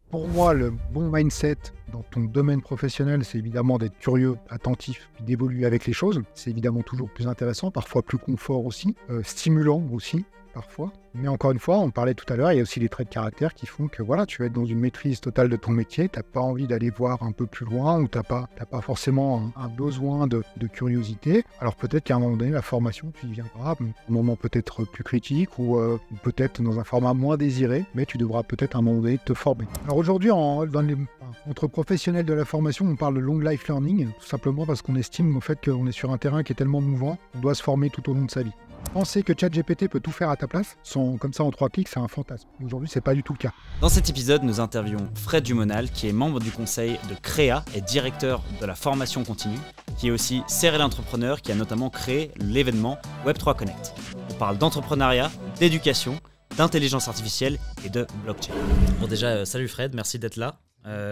Pour moi, le bon mindset dans ton domaine professionnel, c'est évidemment d'être curieux, attentif, puis d'évoluer avec les choses. C'est évidemment toujours plus intéressant, parfois plus confort aussi, stimulant aussi, parfois. Mais encore une fois, on parlait tout à l'heure, il y a aussi les traits de caractère qui font que voilà, tu vas être dans une maîtrise totale de ton métier, tu n'as pas envie d'aller voir un peu plus loin ou tu n'as pas forcément un besoin de curiosité. Alors peut-être qu'à un moment donné, la formation, tu y viendras, un moment peut-être plus critique ou peut-être dans un format moins désiré, mais tu devras peut-être à un moment donné te former. Alors aujourd'hui, entre professionnels de la formation, on parle de long life learning, tout simplement parce qu'on estime au fait qu'on est sur un terrain qui est tellement mouvant, on doit se former tout au long de sa vie. Penser que ChatGPT peut tout faire à ta place, comme ça en 3 clics, c'est un fantasme. Aujourd'hui, c'est pas du tout le cas. Dans cet épisode, nous interviewons Fred Dumonal, qui est membre du conseil de Créa et directeur de la formation continue, qui est aussi serial entrepreneur, qui a notamment créé l'événement Web3 Connect. On parle d'entrepreneuriat, d'éducation, d'intelligence artificielle et de blockchain. Bon déjà, salut Fred, merci d'être là.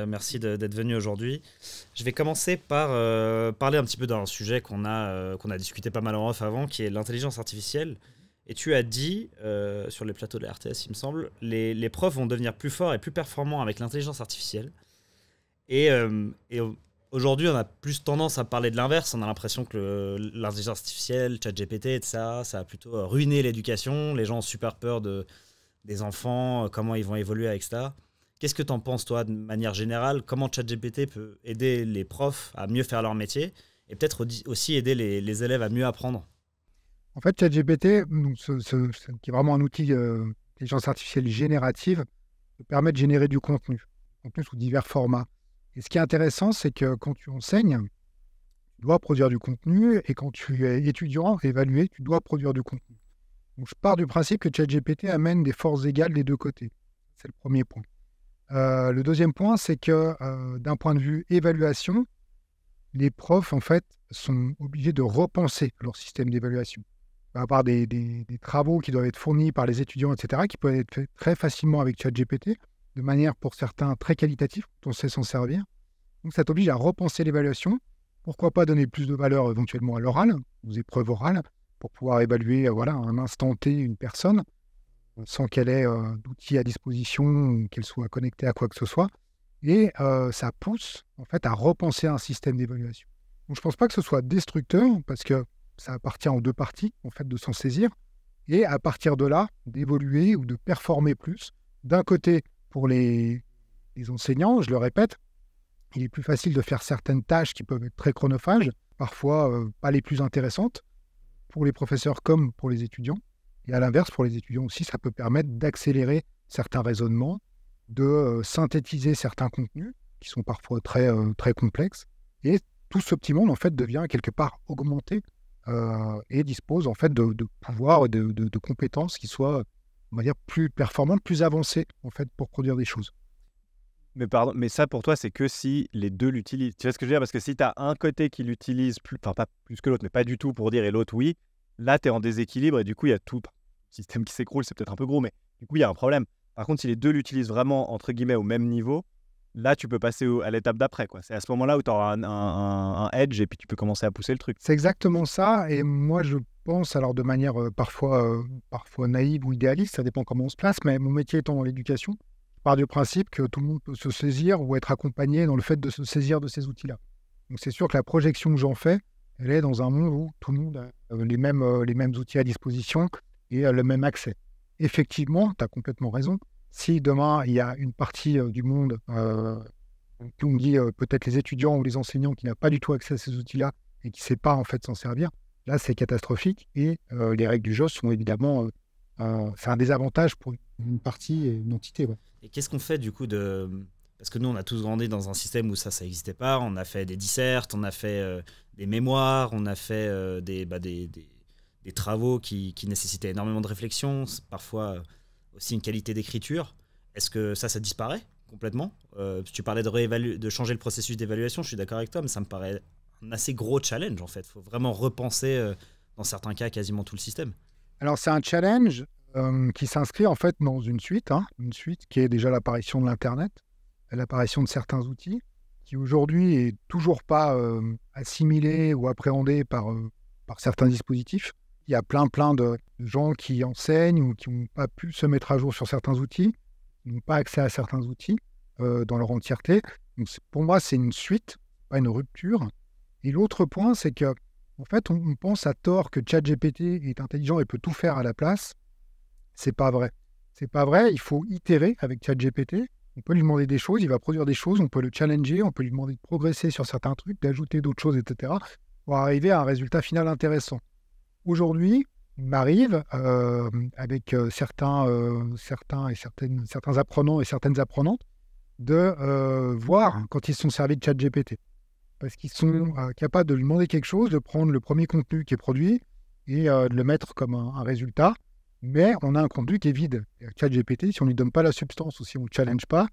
Merci d'être venu aujourd'hui. Je vais commencer par parler un petit peu d'un sujet qu'on a discuté pas mal en off avant, qui est l'intelligence artificielle. Et tu as dit, sur les plateaux de la RTS, il me semble, les profs vont devenir plus forts et plus performants avec l'intelligence artificielle. Et aujourd'hui, on a plus tendance à parler de l'inverse. On a l'impression que l'intelligence artificielle, ChatGPT, ça a plutôt ruiné l'éducation. Les gens ont super peur des enfants, comment ils vont évoluer avec ça. Qu'est-ce que tu en penses, toi, de manière générale? Comment ChatGPT peut aider les profs à mieux faire leur métier et peut-être aussi aider les élèves à mieux apprendre? En fait, ChatGPT, qui est vraiment un outil d'intelligence artificielle générative, permet de générer du contenu sous divers formats. Et ce qui est intéressant, c'est que quand tu enseignes, tu dois produire du contenu, et quand tu es étudiant, évalué, tu dois produire du contenu. Donc, je pars du principe que ChatGPT amène des forces égales des deux côtés. C'est le premier point. Le deuxième point, c'est que d'un point de vue évaluation, les profs, en fait, sont obligés de repenser leur système d'évaluation. Il va y avoir des travaux qui doivent être fournis par les étudiants, etc., qui peuvent être faits très facilement avec ChatGPT, de manière, pour certains, très qualitative, dont on sait s'en servir. Donc, ça t'oblige à repenser l'évaluation. Pourquoi pas donner plus de valeur éventuellement à l'oral, aux épreuves orales, pour pouvoir évaluer à un instant T une personne, sans qu'elle ait d'outils à disposition ou qu'elle soit connectée à quoi que ce soit. Et ça pousse en fait à repenser un système d'évaluation. Donc je ne pense pas que ce soit destructeur, parce que ça appartient aux deux parties en fait de s'en saisir, et à partir de là, d'évoluer ou de performer plus. D'un côté, pour les enseignants, je le répète, il est plus facile de faire certaines tâches qui peuvent être très chronophages, parfois pas les plus intéressantes, pour les professeurs comme pour les étudiants. Et à l'inverse, pour les étudiants aussi, ça peut permettre d'accélérer certains raisonnements, de synthétiser certains contenus qui sont parfois très, très complexes. Et tout ce petit monde, en fait, devient quelque part augmenté et dispose, en fait, de pouvoirs et de compétences qui soient, on va dire, plus performantes, plus avancées, en fait, pour produire des choses. Mais pardon, mais ça pour toi, c'est que si les deux l'utilisent. Tu vois ce que je veux dire? Parce que si tu as un côté qui l'utilise plus, enfin pas plus que l'autre, mais pas du tout pour dire et l'autre oui, là tu es en déséquilibre et du coup il y a tout système qui s'écroule, c'est peut-être un peu gros, mais du coup il y a un problème. Par contre, si les deux l'utilisent vraiment entre guillemets au même niveau, là tu peux passer à l'étape d'après, quoi. C'est à ce moment-là où tu auras un edge et puis tu peux commencer à pousser le truc. C'est exactement ça. Et moi, je pense, alors de manière parfois naïve ou idéaliste, ça dépend comment on se place, mais mon métier étant dans l'éducation, je pars du principe que tout le monde peut se saisir ou être accompagné dans le fait de se saisir de ces outils-là. Donc c'est sûr que la projection que j'en fais, elle est dans un monde où tout le monde a les mêmes outils à disposition et le même accès. Effectivement, tu as complètement raison. Si demain, il y a une partie du monde, qui on dit peut-être les étudiants ou les enseignants, qui n'a pas du tout accès à ces outils-là et qui ne sait pas en fait s'en servir, là, c'est catastrophique. Et les règles du jeu sont évidemment... c'est un désavantage pour une partie et une entité. Ouais. Et qu'est-ce qu'on fait du coup Parce que nous, on a tous grandi dans un système où ça n'existait pas. On a fait des dissertes, on a fait des mémoires, on a fait des travaux qui nécessitaient énormément de réflexion, parfois aussi une qualité d'écriture. Est-ce que ça disparaît complètement? Tu parlais de changer le processus d'évaluation, je suis d'accord avec toi, mais ça me paraît un assez gros challenge en fait. Il faut vraiment repenser, dans certains cas, quasiment tout le système. Alors, c'est un challenge qui s'inscrit en fait dans une suite qui est déjà l'apparition de l'Internet, l'apparition de certains outils, qui aujourd'hui est toujours pas assimilé ou appréhendé par certains dispositifs. Il y a plein de gens qui enseignent ou qui n'ont pas pu se mettre à jour sur certains outils, qui n'ont pas accès à certains outils. dans leur entièreté. Donc, pour moi, c'est une suite, pas une rupture. Et l'autre point, c'est que en fait, on pense à tort que ChatGPT est intelligent et peut tout faire à la place. C'est pas vrai. C'est pas vrai. Il faut itérer avec ChatGPT. On peut lui demander des choses, il va produire des choses, on peut le challenger, on peut lui demander de progresser sur certains trucs, d'ajouter d'autres choses, etc., pour arriver à un résultat final intéressant. Aujourd'hui, il m'arrive, avec certains apprenants et certaines apprenantes, de voir quand ils se sont servis de ChatGPT. Parce qu'ils sont capables de lui demander quelque chose, de prendre le premier contenu qui est produit et de le mettre comme un résultat. Mais on a un contenu qui est vide. ChatGPT, si on ne lui donne pas la substance ou si on ne le challenge pas,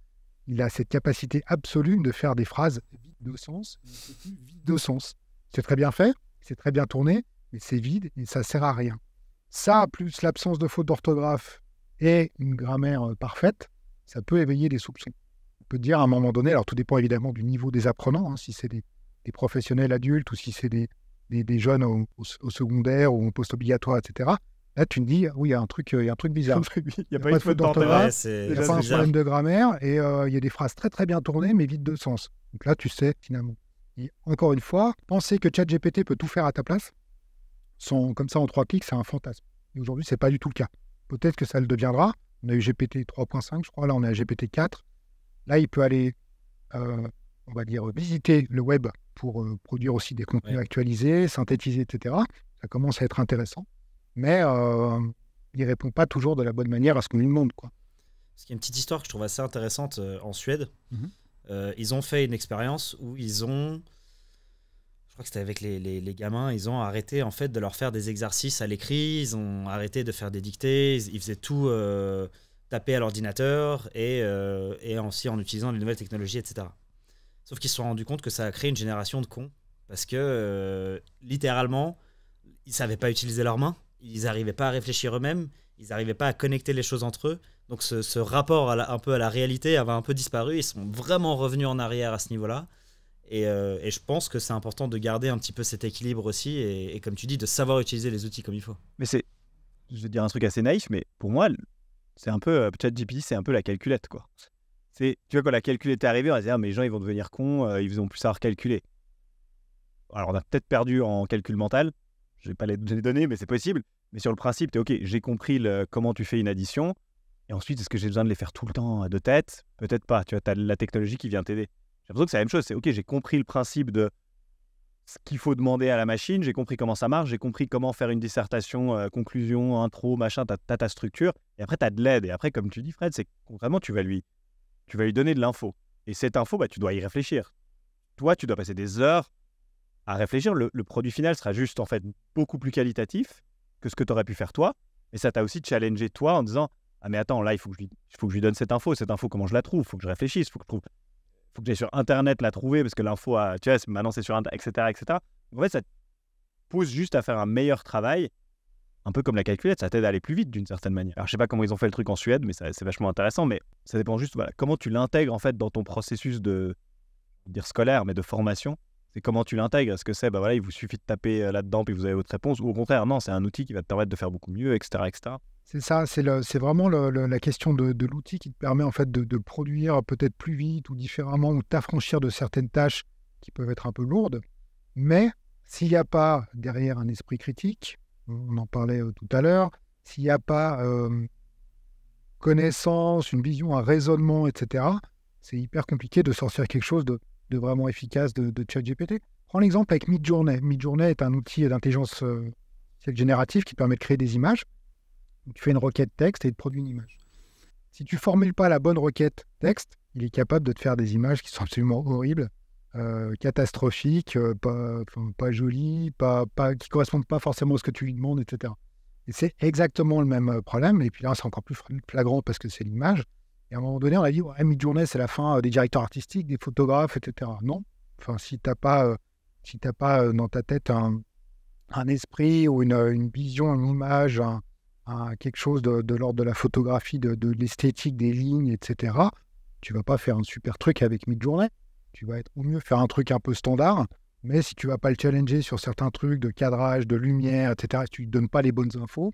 il a cette capacité absolue de faire des phrases vides de sens. Vides de sens. C'est très bien fait, c'est très bien tourné, mais c'est vide et ça ne sert à rien. Ça, plus l'absence de faute d'orthographe et une grammaire parfaite, ça peut éveiller des soupçons. On peut dire à un moment donné, alors tout dépend évidemment du niveau des apprenants, hein, si c'est des professionnels adultes ou si c'est des jeunes au secondaire ou au post-obligatoire, etc. Là, tu me dis, oui, il y a un truc bizarre. Il n'y a pas une faute d'orthographe, il n'y a pas un problème de grammaire et il y a des phrases très très bien tournées mais vides de sens. Donc là, tu sais finalement. Et encore une fois, penser que ChatGPT peut tout faire à ta place, comme ça en 3 clics, c'est un fantasme. Et aujourd'hui, ce n'est pas du tout le cas. Peut-être que ça le deviendra. On a eu GPT 3.5, je crois. Là, on est à GPT 4. Là, il peut aller, on va dire, visiter le web pour produire aussi des contenus actualisés, synthétisés, etc. Ça commence à être intéressant. Mais il ne répond pas toujours de la bonne manière à ce qu'on lui demande, quoi. Parce qu'il y a une petite histoire que je trouve assez intéressante en Suède. Ils ont fait une expérience où ils ont, je crois que c'était avec les gamins, ils ont arrêté en fait de leur faire des exercices à l'écrit, ils ont arrêté de faire des dictées, ils faisaient tout taper à l'ordinateur et aussi en utilisant les nouvelles technologies, etc. Sauf qu'ils se sont rendus compte que ça a créé une génération de cons parce que littéralement, ils ne savaient pas utiliser leurs mains. Ils n'arrivaient pas à réfléchir eux-mêmes, ils n'arrivaient pas à connecter les choses entre eux. Donc ce rapport un peu à la réalité avait un peu disparu. Ils sont vraiment revenus en arrière à ce niveau-là. Et je pense que c'est important de garder un petit peu cet équilibre aussi. Et comme tu dis, de savoir utiliser les outils comme il faut. Mais je vais dire un truc assez naïf, mais pour moi, c'est un peu, ChatGPT, c'est un peu la calculette, quoi. Tu vois, quand la calculette est arrivée, on va se dire, mais les gens, ils vont devenir cons, ils vont plus savoir calculer. Alors, on a peut-être perdu en calcul mental. Je ne vais pas les donner, mais c'est possible. Mais sur le principe, tu es OK, j'ai compris comment tu fais une addition. Et ensuite, est-ce que j'ai besoin de les faire tout le temps de tête? Peut-être pas. Tu vois, as la technologie qui vient t'aider. J'ai l'impression que c'est la même chose. C'est OK, j'ai compris le principe de ce qu'il faut demander à la machine. J'ai compris comment ça marche. J'ai compris comment faire une dissertation, conclusion, intro, machin. Tu as ta structure. Et après, tu as de l'aide. Et après, comme tu dis, Fred, c'est concrètement, tu vas lui donner de l'info. Et cette info, tu dois y réfléchir. Toi, tu dois passer des heures à réfléchir. Le produit final sera juste en fait beaucoup plus qualitatif que ce que tu aurais pu faire toi. Et ça t'a aussi challengé toi en disant « Ah mais attends, là, il faut que je lui donne cette info, comment je la trouve? Il faut que je réfléchisse, il faut que j'aille sur Internet la trouver parce que l'info, tu vois, maintenant c'est sur Internet, etc., etc. » En fait, ça te pousse juste à faire un meilleur travail, un peu comme la calculette, ça t'aide à aller plus vite d'une certaine manière. Alors je sais pas comment ils ont fait le truc en Suède, mais c'est vachement intéressant, mais ça dépend juste, voilà, comment tu l'intègres en fait dans ton processus scolaire, mais de formation. C'est comment tu l'intègres. Est-ce que c'est, il vous suffit de taper là-dedans puis vous avez votre réponse, ou au contraire, non, c'est un outil qui va te permettre de faire beaucoup mieux, etc., etc. C'est ça, c'est vraiment la question de l'outil qui te permet en fait de produire peut-être plus vite ou différemment ou t'affranchir de certaines tâches qui peuvent être un peu lourdes. Mais s'il n'y a pas derrière un esprit critique, on en parlait tout à l'heure, s'il n'y a pas connaissance, une vision, un raisonnement, etc., c'est hyper compliqué de sortir quelque chose de vraiment efficace de ChatGPT. Prends l'exemple avec Midjourney. Midjourney est un outil d'intelligence générative qui permet de créer des images. Donc, tu fais une requête texte et il te produit une image. Si tu ne formules pas la bonne requête texte, il est capable de te faire des images qui sont absolument horribles, catastrophiques, pas jolies, qui ne correspondent pas forcément à ce que tu lui demandes, etc. Et c'est exactement le même problème. Et puis là, c'est encore plus flagrant parce que c'est l'image. Et à un moment donné, on a dit, ouais, Midjourney, c'est la fin des directeurs artistiques, des photographes, etc. Non. Enfin, si tu n'as pas, dans ta tête un esprit ou une vision, une image, quelque chose de l'ordre de la photographie, de l'esthétique des lignes, etc., tu ne vas pas faire un super truc avec Midjourney. Tu vas au mieux faire un truc un peu standard, mais si tu ne vas pas le challenger sur certains trucs de cadrage, de lumière, etc., si tu ne lui donnes pas les bonnes infos,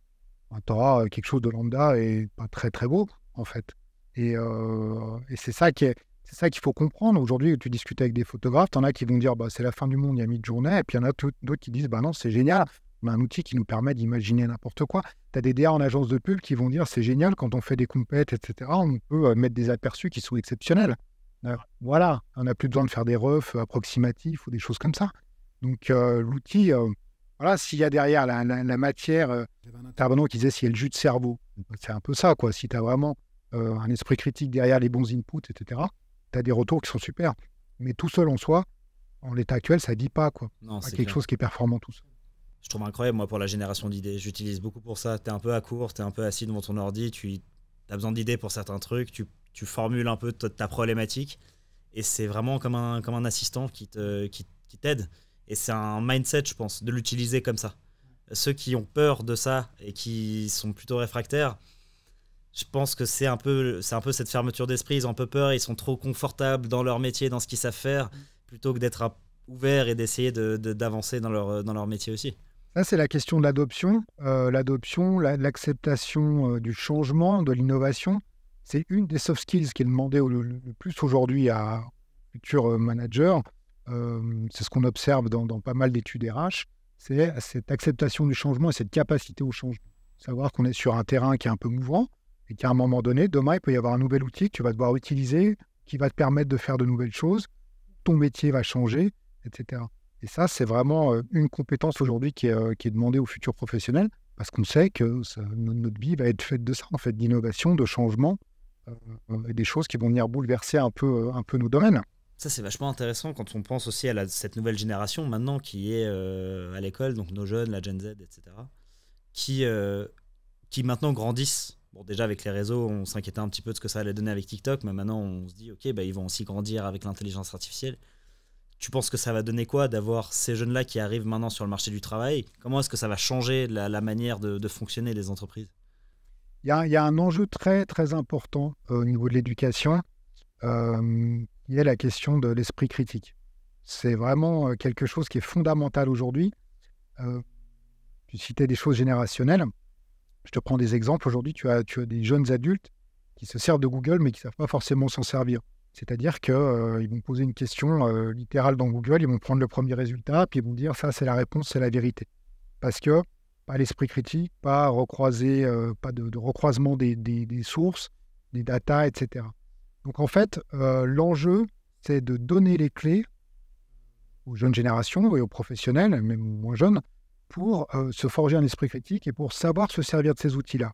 tu auras quelque chose de lambda et pas très très beau, en fait. Et c'est ça qui est c'est ça qu'il faut comprendre. Aujourd'hui, tu discutes avec des photographes, t'en as qui vont dire bah, c'est la fin du monde, il y a mi-journée, et puis il y en a d'autres qui disent bah non, c'est génial, on a un outil qui nous permet d'imaginer n'importe quoi. Tu as des DA en agence de pub qui vont dire c'est génial, quand on fait des compètes, etc., on peut mettre des aperçus qui sont exceptionnels. Voilà, on n'a plus besoin de faire des refs approximatifs ou des choses comme ça. Donc l'outil, voilà, s'il y a derrière la matière, il y avait un intervenant qui disait s'il y a le jus de cerveau, c'est un peu ça, quoi. Si tu as vraiment un esprit critique derrière les bons inputs, etc., tu as des retours qui sont super. Mais tout seul en soi, en l'état actuel, ça ne dit pas, quoi. Non, Pas c'est quelque clair. chose qui est performant tout seul. Je trouve incroyable, moi, pour la génération d'idées. J'utilise beaucoup pour ça. Tu es un peu à court, tu es un peu assis devant ton ordi, tu as besoin d'idées pour certains trucs, tu formules un peu ta problématique. Et c'est vraiment comme un assistant qui t'aide. Et c'est un mindset, je pense, de l'utiliser comme ça. Ceux qui ont peur de ça et qui sont plutôt réfractaires, je pense que c'est un peu cette fermeture d'esprit. Ils ont un peu peur, ils sont trop confortables dans leur métier, dans ce qu'ils savent faire, plutôt que d'être ouverts et d'essayer d'avancer dans leur métier aussi. Ça, c'est la question de l'adoption. L'acceptation du changement, de l'innovation. C'est une des soft skills qui est demandée le plus aujourd'hui à futurs managers. C'est ce qu'on observe dans pas mal d'études RH. C'est cette acceptation du changement et cette capacité au changement. Savoir qu'on est sur un terrain qui est un peu mouvant et qu'à un moment donné, demain, il peut y avoir un nouvel outil que tu vas devoir utiliser qui va te permettre de faire de nouvelles choses. Ton métier va changer, etc. Et ça, c'est vraiment une compétence aujourd'hui qui est demandée aux futurs professionnels parce qu'on sait que notre vie va être faite de ça, en fait, d'innovation, de changement et des choses qui vont venir bouleverser un peu nos domaines. Ça, c'est vachement intéressant quand on pense aussi à cette nouvelle génération maintenant qui est à l'école, donc nos jeunes, la Gen Z, etc., qui maintenant grandissent. Bon, déjà avec les réseaux, on s'inquiétait un petit peu de ce que ça allait donner avec TikTok, mais maintenant on se dit, ok, bah, ils vont aussi grandir avec l'intelligence artificielle. Tu penses que ça va donner quoi d'avoir ces jeunes-là qui arrivent maintenant sur le marché du travail? Comment est-ce que ça va changer la manière de fonctionner des entreprises? Il y a un enjeu très, très important au niveau de l'éducation, qui est la question de l'esprit critique. C'est vraiment quelque chose qui est fondamental aujourd'hui. Tu citais des choses générationnelles. Je te prends des exemples. Aujourd'hui, tu as des jeunes adultes qui se servent de Google, mais qui ne savent pas forcément s'en servir. C'est-à-dire qu'ils vont poser une question littérale dans Google, ils vont prendre le premier résultat, puis ils vont dire ça, c'est la réponse, c'est la vérité. Parce que pas l'esprit critique, pas recroiser, pas de recroisement des sources, des datas, etc. Donc en fait, l'enjeu, c'est de donner les clés aux jeunes générations et aux professionnels, même aux moins jeunes, pour se forger un esprit critique et pour savoir se servir de ces outils-là.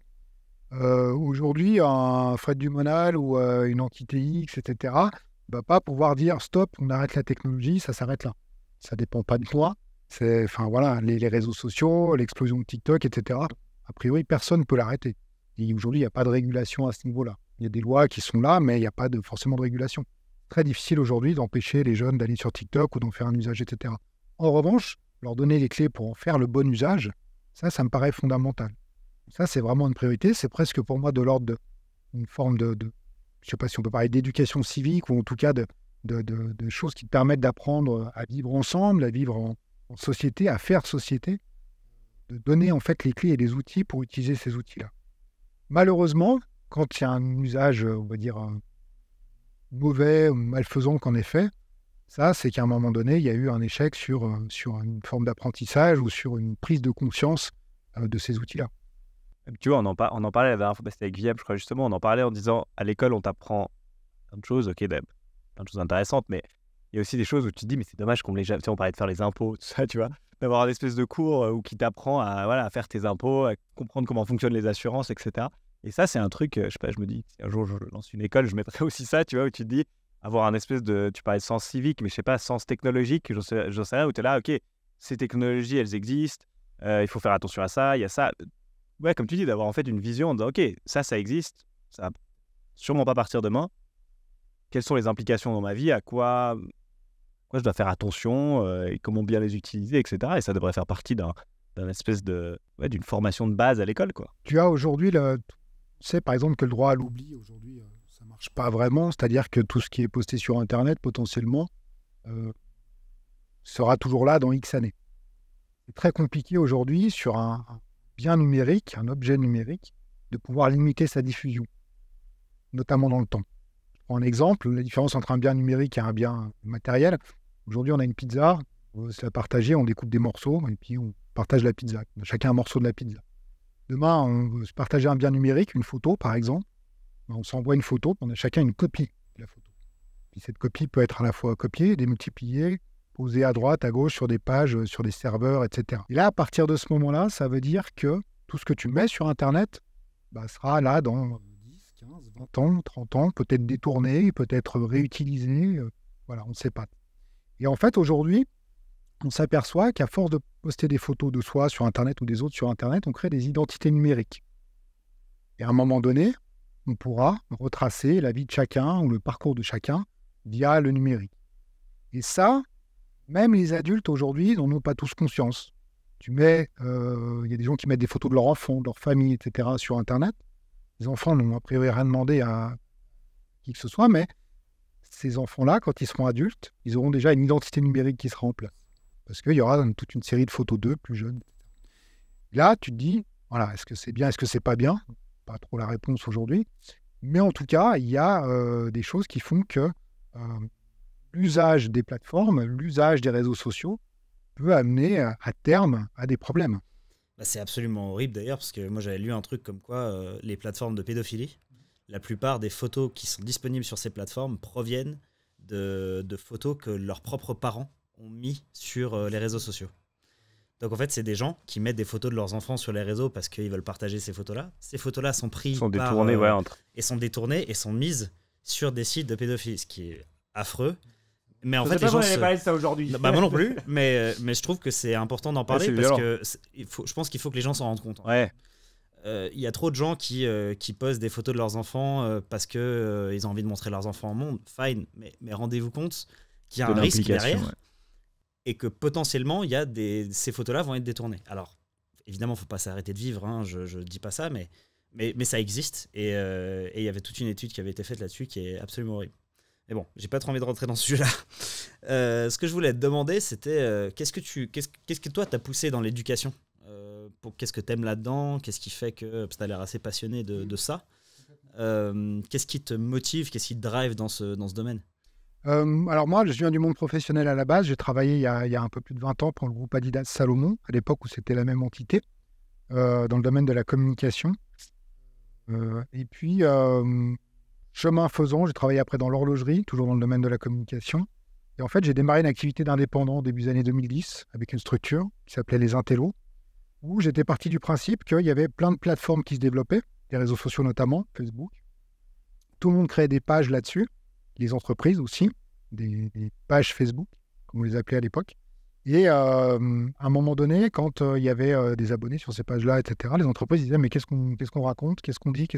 Aujourd'hui, un Fred Dumonal ou une entité X, etc., ne va pas pouvoir dire stop, on arrête la technologie, ça s'arrête là. Ça ne dépend pas de moi. Enfin voilà, les réseaux sociaux, l'explosion de TikTok, etc. A priori, personne ne peut l'arrêter. Et aujourd'hui, il n'y a pas de régulation à ce niveau-là. Il y a des lois qui sont là, mais il n'y a pas forcément de régulation. Très difficile aujourd'hui d'empêcher les jeunes d'aller sur TikTok ou d'en faire un usage, etc. En revanche, leur donner les clés pour en faire le bon usage, ça me paraît fondamental. Ça, c'est vraiment une priorité. C'est presque pour moi de l'ordre d'une forme je ne sais pas si on peut parler d'éducation civique ou en tout cas de choses qui te permettent d'apprendre à vivre ensemble, à vivre en société, à faire société, de donner en fait les clés et les outils pour utiliser ces outils-là. Malheureusement, quand il y a un usage, on va dire, mauvais ou malfaisant qu'en est fait, ça, c'est qu'à un moment donné, il y a eu un échec sur une forme d'apprentissage ou sur une prise de conscience de ces outils-là. Tu vois, on en parlait la dernière fois, c'était avec Vieb, je crois justement, on en parlait en disant, à l'école, on t'apprend plein de choses, ok, plein de choses intéressantes, mais il y a aussi des choses où tu te dis, mais c'est dommage qu'on me les jamais... Tu sais, on parlait de faire les impôts, tout ça, tu vois, d'avoir un espèce de cours où qui t'apprend à faire tes impôts, à comprendre comment fonctionnent les assurances, etc. Et ça, c'est un truc, je sais pas, je me dis, si un jour je lance une école, je mettrais aussi ça, tu vois, où tu te dis, avoir un espèce de, tu parlais de sens civique, mais je sais pas, sens technologique, j'en sais rien, où tu es là, ok, ces technologies, elles existent, il faut faire attention à ça, il y a ça. Ouais, comme tu dis, d'avoir en fait une vision en disant, ok, ça existe, ça va sûrement pas partir demain. Quelles sont les implications dans ma vie, à quoi je dois faire attention, et comment bien les utiliser, etc. Et ça devrait faire partie d'un espèce d'une formation de base à l'école, quoi. Tu as aujourd'hui, tu sais par exemple que le droit à l'oubli, aujourd'hui, ça ne marche pas vraiment. C'est-à-dire que tout ce qui est posté sur Internet, potentiellement, sera toujours là dans X années. C'est très compliqué aujourd'hui sur un bien numérique, un objet numérique, de pouvoir limiter sa diffusion, notamment dans le temps. prends un exemple, la différence entre un bien numérique et un bien matériel. Aujourd'hui, on a une pizza, on veut se la partager, on découpe des morceaux et puis on partage la pizza. On a chacun un morceau de la pizza. Demain, on veut se partager un bien numérique, une photo par exemple. On s'envoie une photo, puis on a chacun une copie de la photo. Puis cette copie peut être à la fois copiée, démultipliée, posée à droite, à gauche, sur des pages, sur des serveurs, etc. Et là, à partir de ce moment-là, ça veut dire que tout ce que tu mets sur Internet sera là dans 10, 15, 20 ans, 30 ans, peut-être détourné, peut-être réutilisé. Voilà, on ne sait pas. Et en fait, aujourd'hui, on s'aperçoit qu'à force de poster des photos de soi sur Internet ou des autres sur Internet, on crée des identités numériques. Et à un moment donné, on pourra retracer la vie de chacun ou le parcours de chacun via le numérique. Et ça, même les adultes aujourd'hui n'en ont pas tous conscience. Il y a des gens qui mettent des photos de leurs enfants, de leur famille, etc. sur Internet. Les enfants n'ont a priori rien demandé à qui que ce soit, mais ces enfants-là, quand ils seront adultes, ils auront déjà une identité numérique qui sera en place. Parce qu'il y aura toute une série de photos d'eux plus jeunes. Là, tu te dis, voilà, est-ce que c'est bien, est-ce que c'est pas bien ? Pas trop la réponse aujourd'hui. Mais en tout cas, il y a des choses qui font que l'usage des plateformes, l'usage des réseaux sociaux peut amener à terme à des problèmes. C'est absolument horrible d'ailleurs, parce que moi j'avais lu un truc comme quoi les plateformes de pédophilie, la plupart des photos qui sont disponibles sur ces plateformes proviennent de photos que leurs propres parents ont mis sur les réseaux sociaux. Donc en fait, c'est des gens qui mettent des photos de leurs enfants sur les réseaux parce qu'ils veulent partager ces photos-là. Ces photos-là sont prises et sont détournées et sont mises sur des sites de pédophilie, ce qui est affreux. Mais en fait, les gens parlé de ça aujourd'hui. Moi non plus, mais je trouve que c'est important d'en parler parce que je pense qu'il faut que les gens s'en rendent compte. Ouais. Il y a trop de gens qui postent des photos de leurs enfants parce qu'ils ont envie de montrer leurs enfants au monde. Fine, mais rendez-vous compte qu'il y a un risque derrière. Ouais. Et que potentiellement, ces photos-là vont être détournées. Alors, évidemment, il ne faut pas s'arrêter de vivre, hein, je ne dis pas ça, mais ça existe. Et il y avait toute une étude qui avait été faite là-dessus qui est absolument horrible. Mais bon, j'ai pas trop envie de rentrer dans ce sujet-là. Ce que je voulais te demander, c'était qu'est-ce que toi, t'as poussé dans l'éducation qu'est-ce que t'aimes là-dedans ? Qu'est-ce qui fait que... Parce que t'as l'air assez passionné de ça. Qu'est-ce qui te motive ? Qu'est-ce qui te drive dans ce domaine ? Alors moi, je viens du monde professionnel à la base. J'ai travaillé il y a un peu plus de 20 ans pour le groupe Adidas Salomon, à l'époque où c'était la même entité, dans le domaine de la communication. Et puis, chemin faisant, j'ai travaillé après dans l'horlogerie, toujours dans le domaine de la communication. Et en fait, j'ai démarré une activité d'indépendant au début des années 2010 avec une structure qui s'appelait Les Intellos, où j'étais parti du principe qu'il y avait plein de plateformes qui se développaient, des réseaux sociaux notamment, Facebook. Tout le monde créait des pages là-dessus. Les entreprises aussi, des pages Facebook, comme on les appelait à l'époque. Et à un moment donné, quand il y avait des abonnés sur ces pages-là, etc., les entreprises disaient « mais qu'est-ce qu'on raconte ? Qu'est-ce qu'on dit ?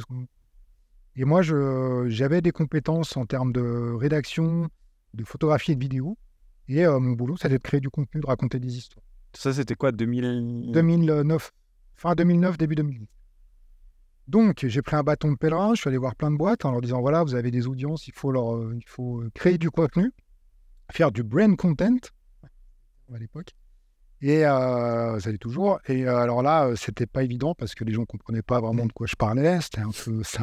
Et moi, j'avais des compétences en termes de rédaction, de photographie et de vidéo. Et mon boulot, c'était de créer du contenu, de raconter des histoires. Ça, c'était quoi, 2009, fin 2009, début 2010. Donc, j'ai pris un bâton de pèlerin, je suis allé voir plein de boîtes en leur disant, voilà, vous avez des audiences, il faut créer du contenu, faire du brand content, à l'époque. Et ça l'est toujours. Et alors là, c'était pas évident parce que les gens comprenaient pas vraiment de quoi je parlais. C'est un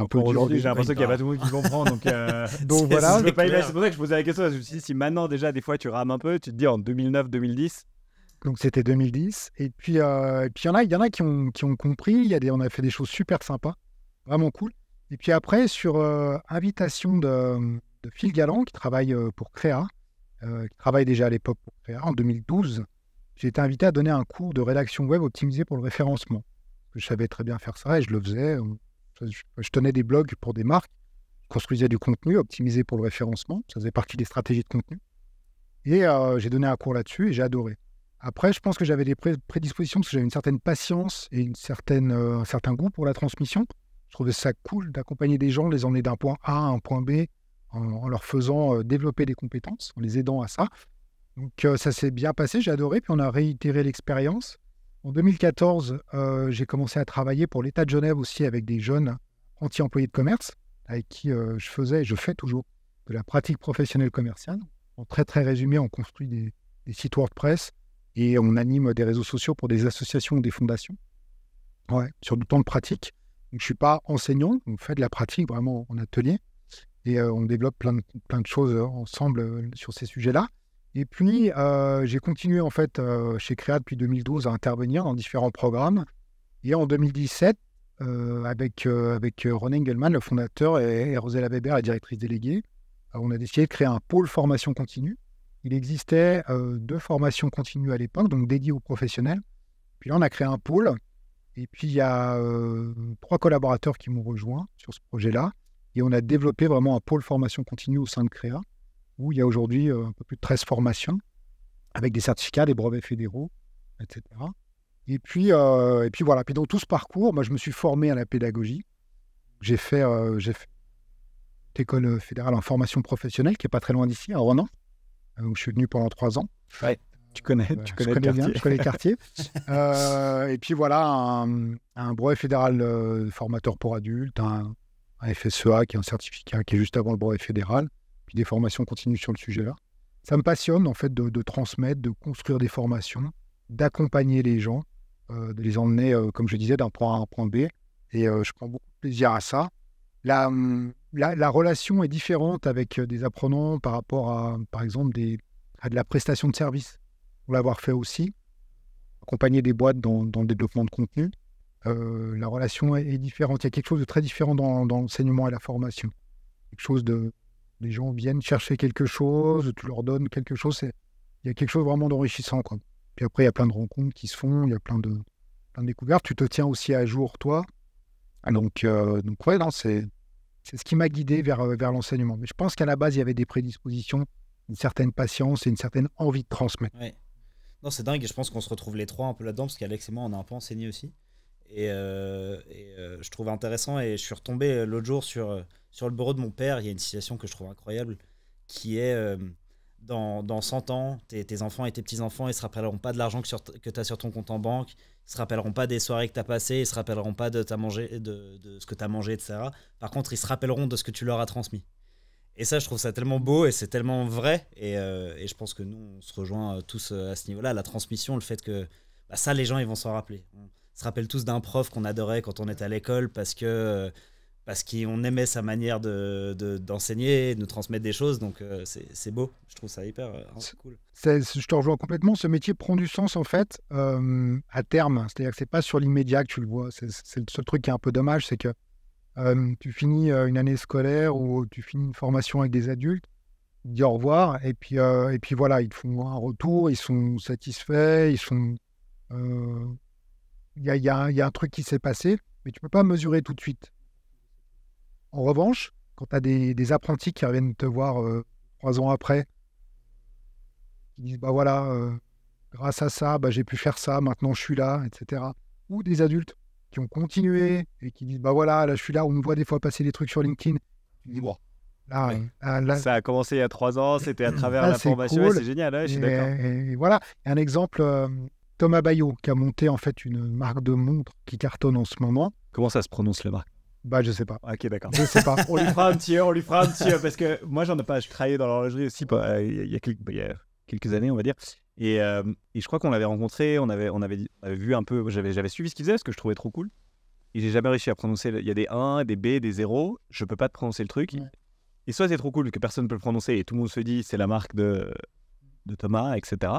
peu dur. Aujourd'hui, j'ai l'impression qu'il n'y a pas tout le monde qui comprend. Donc voilà. C'est pour ça que je posais la question. Je me suis dit, si maintenant, déjà, des fois, tu rames un peu, tu te dis en 2009-2010. Donc c'était 2010. Et puis il y en a qui ont compris. On a fait des choses super sympas, vraiment cool. Et puis après, sur invitation de Phil Galland, qui travaille pour Créa, qui travaille déjà à l'époque pour Créa, en 2012, j'ai été invité à donner un cours de rédaction web optimisé pour le référencement. Je savais très bien faire ça et je le faisais. Je tenais des blogs pour des marques, je construisais du contenu optimisé pour le référencement. Ça faisait partie des stratégies de contenu. Et j'ai donné un cours là-dessus et j'ai adoré. Après, je pense que j'avais des prédispositions parce que j'avais une certaine patience et un certain goût pour la transmission. Je trouvais ça cool d'accompagner des gens, les emmener d'un point A à un point B en leur faisant développer des compétences, en les aidant à ça. Donc ça s'est bien passé, j'ai adoré, puis on a réitéré l'expérience. En 2014, j'ai commencé à travailler pour l'État de Genève aussi avec des jeunes anti-employés de commerce, avec qui je fais toujours de la pratique professionnelle commerciale. En très très résumé, on construit des sites WordPress et on anime des réseaux sociaux pour des associations ou des fondations. Ouais, sur du temps de pratique. Donc je ne suis pas enseignant, on fait de la pratique vraiment en atelier. et on développe plein de choses ensemble sur ces sujets-là. Et puis, j'ai continué en fait chez Créa depuis 2012 à intervenir dans différents programmes. Et en 2017, avec René Engelmann, le fondateur, et Rosella Weber, la directrice déléguée, on a décidé de créer un pôle formation continue. Il existait 2 formations continues à l'époque, donc dédiées aux professionnels. Puis là, on a créé un pôle. Et puis, il y a 3 collaborateurs qui m'ont rejoint sur ce projet-là. Et on a développé vraiment un pôle formation continue au sein de Créa, où il y a aujourd'hui un peu plus de 13 formations, avec des certificats, des brevets fédéraux, etc. Et puis voilà. Puis dans tout ce parcours, moi, je me suis formé à la pédagogie. J'ai fait l'école fédérale en formation professionnelle, qui n'est pas très loin d'ici, à Ronan, où je suis venu pendant 3 ans. Ouais, tu connais Je le connais bien, quartier. je connais le quartier. Et puis voilà, un brevet fédéral formateur pour adultes, un FSEA qui est un certificat qui est juste avant le brevet fédéral, puis des formations continues sur le sujet-là. Ça me passionne en fait de transmettre, de construire des formations, d'accompagner les gens, de les emmener, comme je disais, d'un point A à un point B. Et je prends beaucoup de plaisir à ça. La relation est différente avec des apprenants par rapport à, par exemple, à de la prestation de service. Pour l'avoir fait aussi, accompagner des boîtes dans le développement de contenu, la relation est différente. Il y a quelque chose de très différent dans l'enseignement et la formation. Quelque chose les gens viennent chercher quelque chose, tu leur donnes quelque chose. Il y a quelque chose vraiment d'enrichissant, quoi. Puis après, il y a plein de rencontres qui se font, il y a plein de découvertes. Tu te tiens aussi à jour, toi. Donc ouais, non, c'est ce qui m'a guidé vers l'enseignement. Mais je pense qu'à la base, il y avait des prédispositions, une certaine patience et une certaine envie de transmettre. Ouais. Non, c'est dingue et je pense qu'on se retrouve les trois un peu là-dedans parce qu'Alex et moi, on a un peu enseigné aussi. Et je trouve intéressant et je suis retombé l'autre jour sur le bureau de mon père. Il y a une situation que je trouve incroyable qui est dans 100 ans, tes enfants et tes petits-enfants, ils se rappelleront pas de l'argent que tu as sur ton compte en banque, ils se rappelleront pas des soirées que tu as passées, ils se rappelleront pas de ce que tu as mangé, etc. Par contre, ils se rappelleront de ce que tu leur as transmis. Et ça, je trouve ça tellement beau et c'est tellement vrai. Et je pense que nous, on se rejoint tous à ce niveau-là. La transmission, le fait que ça, les gens, ils vont s'en rappeler. On se rappelle tous d'un prof qu'on adorait quand on était à l'école parce qu'on aimait sa manière d'enseigner, de nous transmettre des choses. Donc, c'est beau. Je trouve ça hyper cool. Je te rejoins complètement. Ce métier prend du sens, en fait, à terme. C'est-à-dire que ce n'est pas sur l'immédiat que tu le vois. C'est le seul truc qui est un peu dommage, c'est que tu finis une année scolaire ou tu finis une formation avec des adultes, tu te dis au revoir, et puis voilà, ils te font un retour, ils sont satisfaits, il y a un truc qui s'est passé, mais tu ne peux pas mesurer tout de suite. En revanche, quand tu as des apprentis qui reviennent te voir 3 ans après, qui disent bah voilà, grâce à ça, j'ai pu faire ça, maintenant je suis là, etc. Ou des adultes qui ont continué et qui disent bah voilà, là je suis là, on me voit des fois passer des trucs sur LinkedIn. Tu dis bon, là, ça a commencé il y a 3 ans, c'était à travers la formation, cool. C'est génial, je suis d'accord. Et voilà, un exemple, Thomas Baillot qui a monté en fait une marque de montres qui cartonne en ce moment. Comment ça se prononce la marque? Je sais pas. Ok, d'accord. Je sais pas. On lui fera un petit parce que moi j'en ai pas, je travaillais dans l'horlogerie aussi il y a quelques années, on va dire. Et je crois qu'on l'avait rencontré, on avait vu un peu, j'avais suivi ce qu'il faisait parce que je trouvais trop cool. Et j'ai jamais réussi à prononcer, il y a des 1, des B, des 0, je peux pas te prononcer le truc. Ouais. Et soit c'est trop cool que personne ne peut le prononcer et tout le monde se dit c'est la marque de Thomas, etc.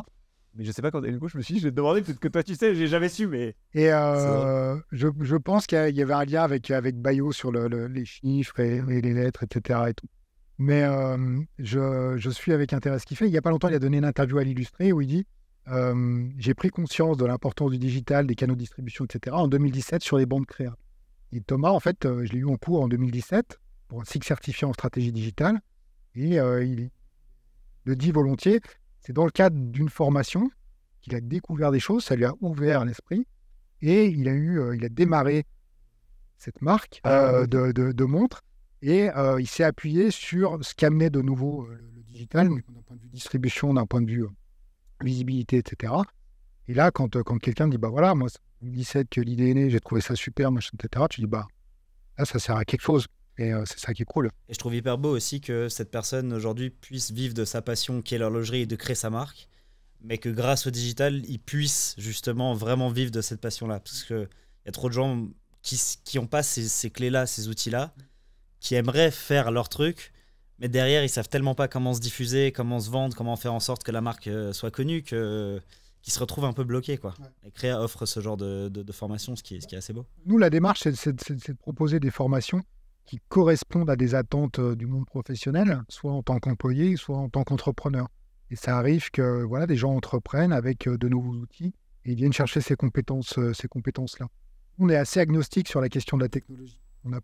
Mais je sais pas quand, et du coup je me suis dit, je vais te demander, peut-être que toi tu sais, j'ai jamais su, mais... Et je pense qu'il y avait un lien avec Bayo sur les chiffres et les lettres, etc. Et tout. Mais je suis avec intérêt ce qu'il fait. Il y a pas longtemps, il a donné une interview à l'Illustré où il dit j'ai pris conscience de l'importance du digital, des canaux de distribution, etc. en 2017 sur les bancs de Créa. Et Thomas, en fait, je l'ai eu en cours en 2017 pour un cycle certifié en stratégie digitale. Et il le dit volontiers, c'est dans le cadre d'une formation qu'il a découvert des choses, ça lui a ouvert l'esprit. Et il a démarré cette marque de montres. Et il s'est appuyé sur ce qu'amenait de nouveau le digital, d'un point de vue distribution, d'un point de vue visibilité, etc. Et là, quand quelqu'un dit, bah voilà, moi, c'est en 2017 que l'idée est née, j'ai trouvé ça super, machin, etc., tu dis, bah là, ça sert à quelque chose. Et c'est ça qui est cool. Et je trouve hyper beau aussi que cette personne, aujourd'hui, puisse vivre de sa passion qui est l'horlogerie et de créer sa marque, mais que grâce au digital, il puisse justement vraiment vivre de cette passion-là. Parce qu'il y a trop de gens qui n'ont pas ces clés-là, ces outils-là, qui aimeraient faire leur truc, Mais derrière, ils savent tellement pas comment se diffuser, comment se vendre, comment faire en sorte que la marque soit connue, qu'ils se retrouvent un peu bloqués, quoi. Ouais. Et Créa offre ce genre de formation, ce qui est assez beau. Nous, la démarche, c'est de proposer des formations qui correspondent à des attentes du monde professionnel, soit en tant qu'employé, soit en tant qu'entrepreneur. Et ça arrive que voilà, des gens entreprennent avec de nouveaux outils et ils viennent chercher ces compétences-là. On est assez agnostique sur la question de la technologie. On n'a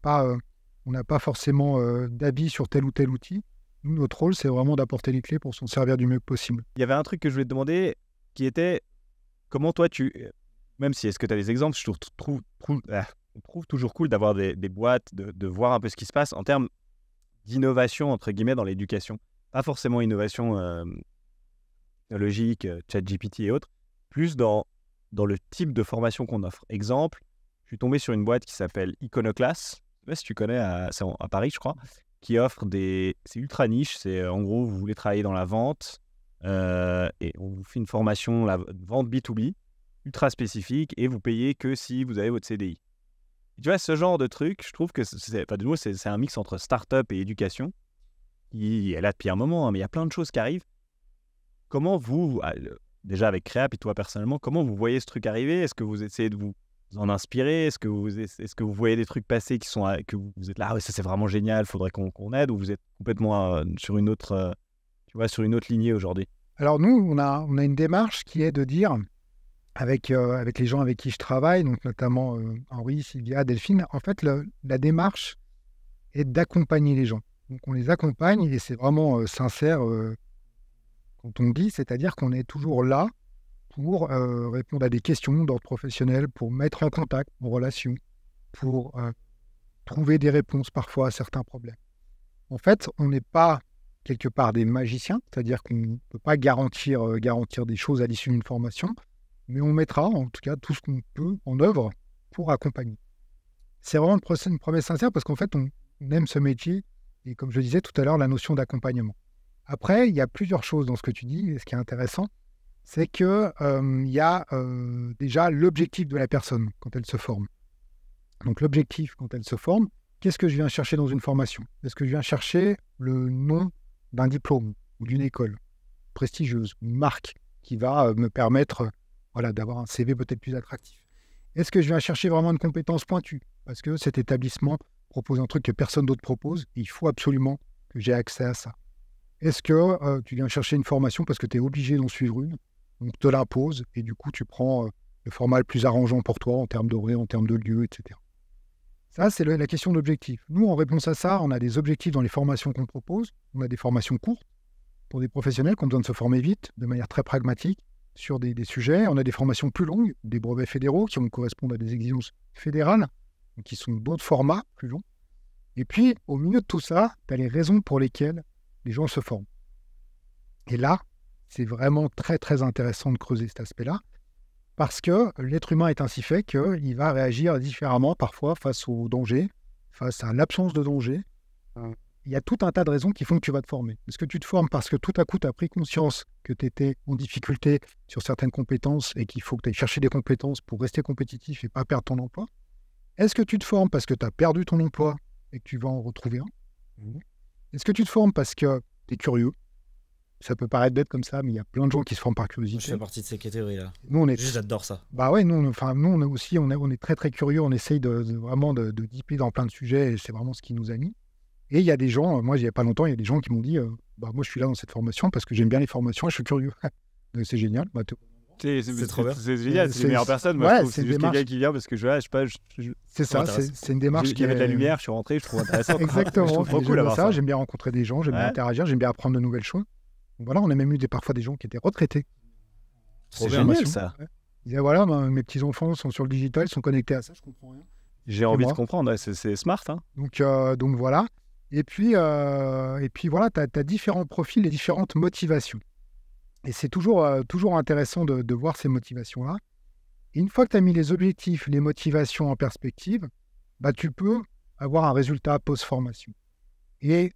pas forcément d'avis sur tel ou tel outil. Nous, notre rôle, c'est vraiment d'apporter les clés pour s'en servir du mieux possible. Il y avait un truc que je voulais te demander qui était comment toi, même si est-ce que tu as des exemples, je trouve toujours cool d'avoir des boîtes, de voir un peu ce qui se passe en termes d'innovation, entre guillemets, dans l'éducation. Pas forcément innovation technologique, ChatGPT et autres, plus dans le type de formation qu'on offre. Exemple, je suis tombé sur une boîte qui s'appelle Iconoclast, je sais pas si tu connais, c'est à Paris, je crois, qui offre c'est ultra niche, c'est en gros, vous voulez travailler dans la vente, et on vous fait une formation, la vente B2B, ultra spécifique, et vous payez que si vous avez votre CDI. Et tu vois, ce genre de truc, je trouve que de nouveau, c'est un mix entre start-up et éducation, qui est là depuis un moment, hein, mais il y a plein de choses qui arrivent. Comment vous, déjà avec Créa, puis toi personnellement, comment vous voyez ce truc arriver? Est-ce que vous essayez de vous en inspirer? Est-ce que vous voyez des trucs passer qui sont, que vous êtes là, ah ouais, ça c'est vraiment génial, faudrait qu'on aide, ou vous êtes complètement sur une autre, sur une autre lignée aujourd'hui? Alors nous, on a une démarche qui est de dire, avec les gens avec qui je travaille, donc notamment Henri, Sylvia, Delphine, en fait, la démarche est d'accompagner les gens. Donc on les accompagne et c'est vraiment sincère quand on dit, c'est-à-dire qu'on est toujours là pour répondre à des questions d'ordre professionnel, pour mettre en contact, en relation, pour trouver des réponses parfois à certains problèmes. En fait, on n'est pas quelque part des magiciens, c'est-à-dire qu'on ne peut pas garantir des choses à l'issue d'une formation, mais on mettra en tout cas tout ce qu'on peut en œuvre pour accompagner. C'est vraiment une promesse sincère parce qu'en fait, on aime ce métier et comme je disais tout à l'heure, la notion d'accompagnement. Après, il y a plusieurs choses dans ce que tu dis et ce qui est intéressant, c'est qu'il y a déjà l'objectif de la personne quand elle se forme. Donc l'objectif quand elle se forme, qu'est-ce que je viens chercher dans une formation? Est-ce que je viens chercher le nom d'un diplôme ou d'une école prestigieuse, une marque qui va me permettre d'avoir un CV peut-être plus attractif? Est-ce que je viens chercher vraiment une compétence pointue? Parce que cet établissement propose un truc que personne d'autre propose et il faut absolument que j'ai accès à ça. Est-ce que tu viens chercher une formation parce que tu es obligé d'en suivre une, on te l'impose et du coup tu prends le format le plus arrangeant pour toi en termes d'horaire, en termes de lieu, etc. Ça, c'est la question d'objectif. Nous, en réponse à ça, on a des objectifs dans les formations qu'on propose. On a des formations courtes pour des professionnels qui ont besoin de se former vite, de manière très pragmatique, sur des sujets. On a des formations plus longues, des brevets fédéraux qui correspondent à des exigences fédérales, donc qui sont d'autres formats plus longs. Et puis, au milieu de tout ça, tu as les raisons pour lesquelles les gens se forment. Et là, c'est vraiment très, très intéressant de creuser cet aspect-là, parce que l'être humain est ainsi fait qu'il va réagir différemment parfois face au danger, face à l'absence de danger. Il y a tout un tas de raisons qui font que tu vas te former. Est-ce que tu te formes parce que tout à coup, tu as pris conscience que tu étais en difficulté sur certaines compétences et qu'il faut que tu ailles chercher des compétences pour rester compétitif et pas perdre ton emploi? Est-ce que tu te formes parce que tu as perdu ton emploi et que tu vas en retrouver un? Est-ce que tu te formes parce que tu es curieux? Ça peut paraître bête comme ça, mais il y a plein de gens qui se forment par curiosité. Je fais partie de ces catégories-là. Nous, j'adore ça. Bah ouais, nous on est aussi, on est très très curieux, on essaye vraiment de dipper dans plein de sujets et c'est vraiment ce qui nous anime. Et il y a des gens, moi il n'y a pas longtemps, il y a des gens qui m'ont dit moi je suis là dans cette formation parce que j'aime bien les formations et je suis curieux. Donc c'est génial. C'est trop bien. C'est génial, c'est les meilleures personnes. Moi, ouais, je trouve c'est juste quelqu'un qui vient parce que je sais pas. C'est ça, c'est une démarche qui avait de la lumière, je suis rentré, je trouve intéressant. Exactement. Je trouve trop cool d'avoir ça. J'aime bien rencontrer des gens, j'aime bien interagir, j'aime bien apprendre de nouvelles choses. Donc voilà, on a même eu parfois des gens qui étaient retraités. C'est génial ça. Ouais. Ils disaient voilà, mes petits-enfants sont sur le digital, ils sont connectés à ça, je comprends rien. J'ai envie de comprendre, c'est smart. Hein. Donc voilà. Et puis voilà, tu as différents profils et différentes motivations. Et c'est toujours intéressant de voir ces motivations-là. Et une fois que tu as mis les objectifs, les motivations en perspective, tu peux avoir un résultat post-formation. Et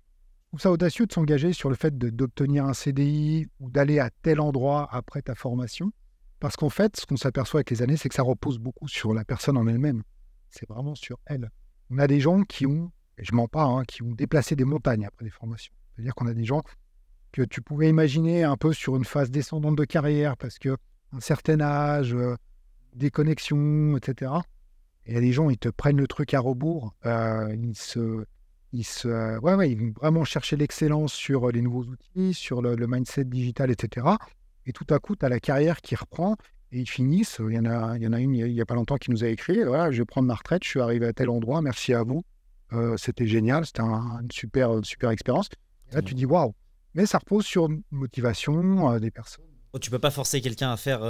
je trouve ça audacieux de s'engager sur le fait d'obtenir un CDI ou d'aller à tel endroit après ta formation. Parce qu'en fait, ce qu'on s'aperçoit avec les années, c'est que ça repose beaucoup sur la personne en elle-même. C'est vraiment sur elle. On a des gens qui ont, et je mens pas, qui ont déplacé des montagnes après des formations. C'est-à-dire qu'on a des gens que tu pouvais imaginer un peu sur une phase descendante de carrière parce qu'un certain âge, déconnexion, etc. Et il y a des gens, ils te prennent le truc à rebours. Ils vont vraiment chercher l'excellence sur les nouveaux outils, sur le mindset digital, etc. Et tout à coup, tu as la carrière qui reprend et ils finissent. Il y en a une, il n'y a pas longtemps, qui nous a écrit, voilà, je vais prendre ma retraite, je suis arrivé à tel endroit, merci à vous. C'était génial, c'était une super expérience. Et là, tu dis waouh. Mais ça repose sur une motivation des personnes. Tu peux pas forcer quelqu'un à faire,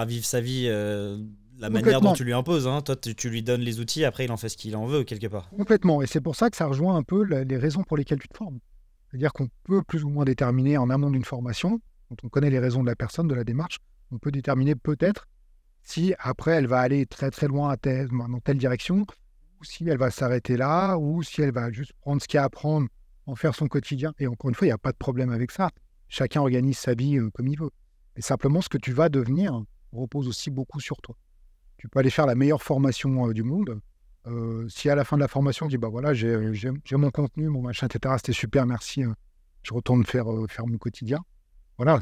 vivre sa vie la manière Complètement. dont tu lui imposes. Hein. Toi, tu lui donnes les outils, après il en fait ce qu'il en veut quelque part. Complètement. Et c'est pour ça que ça rejoint un peu les raisons pour lesquelles tu te formes. C'est-à-dire qu'on peut plus ou moins déterminer en amont d'une formation, quand on connaît les raisons de la personne, de la démarche, on peut déterminer peut-être si après elle va aller très très loin dans telle direction, ou si elle va s'arrêter là, ou si elle va juste prendre ce qu'il y a à prendre, en faire son quotidien. Et encore une fois, il n'y a pas de problème avec ça. Chacun organise sa vie comme il veut. Et simplement, ce que tu vas devenir repose aussi beaucoup sur toi. Tu peux aller faire la meilleure formation du monde. Si à la fin de la formation, tu dis, bah voilà, j'ai mon contenu, mon machin, etc., c'était super, merci, je retourne faire mon quotidien. Voilà,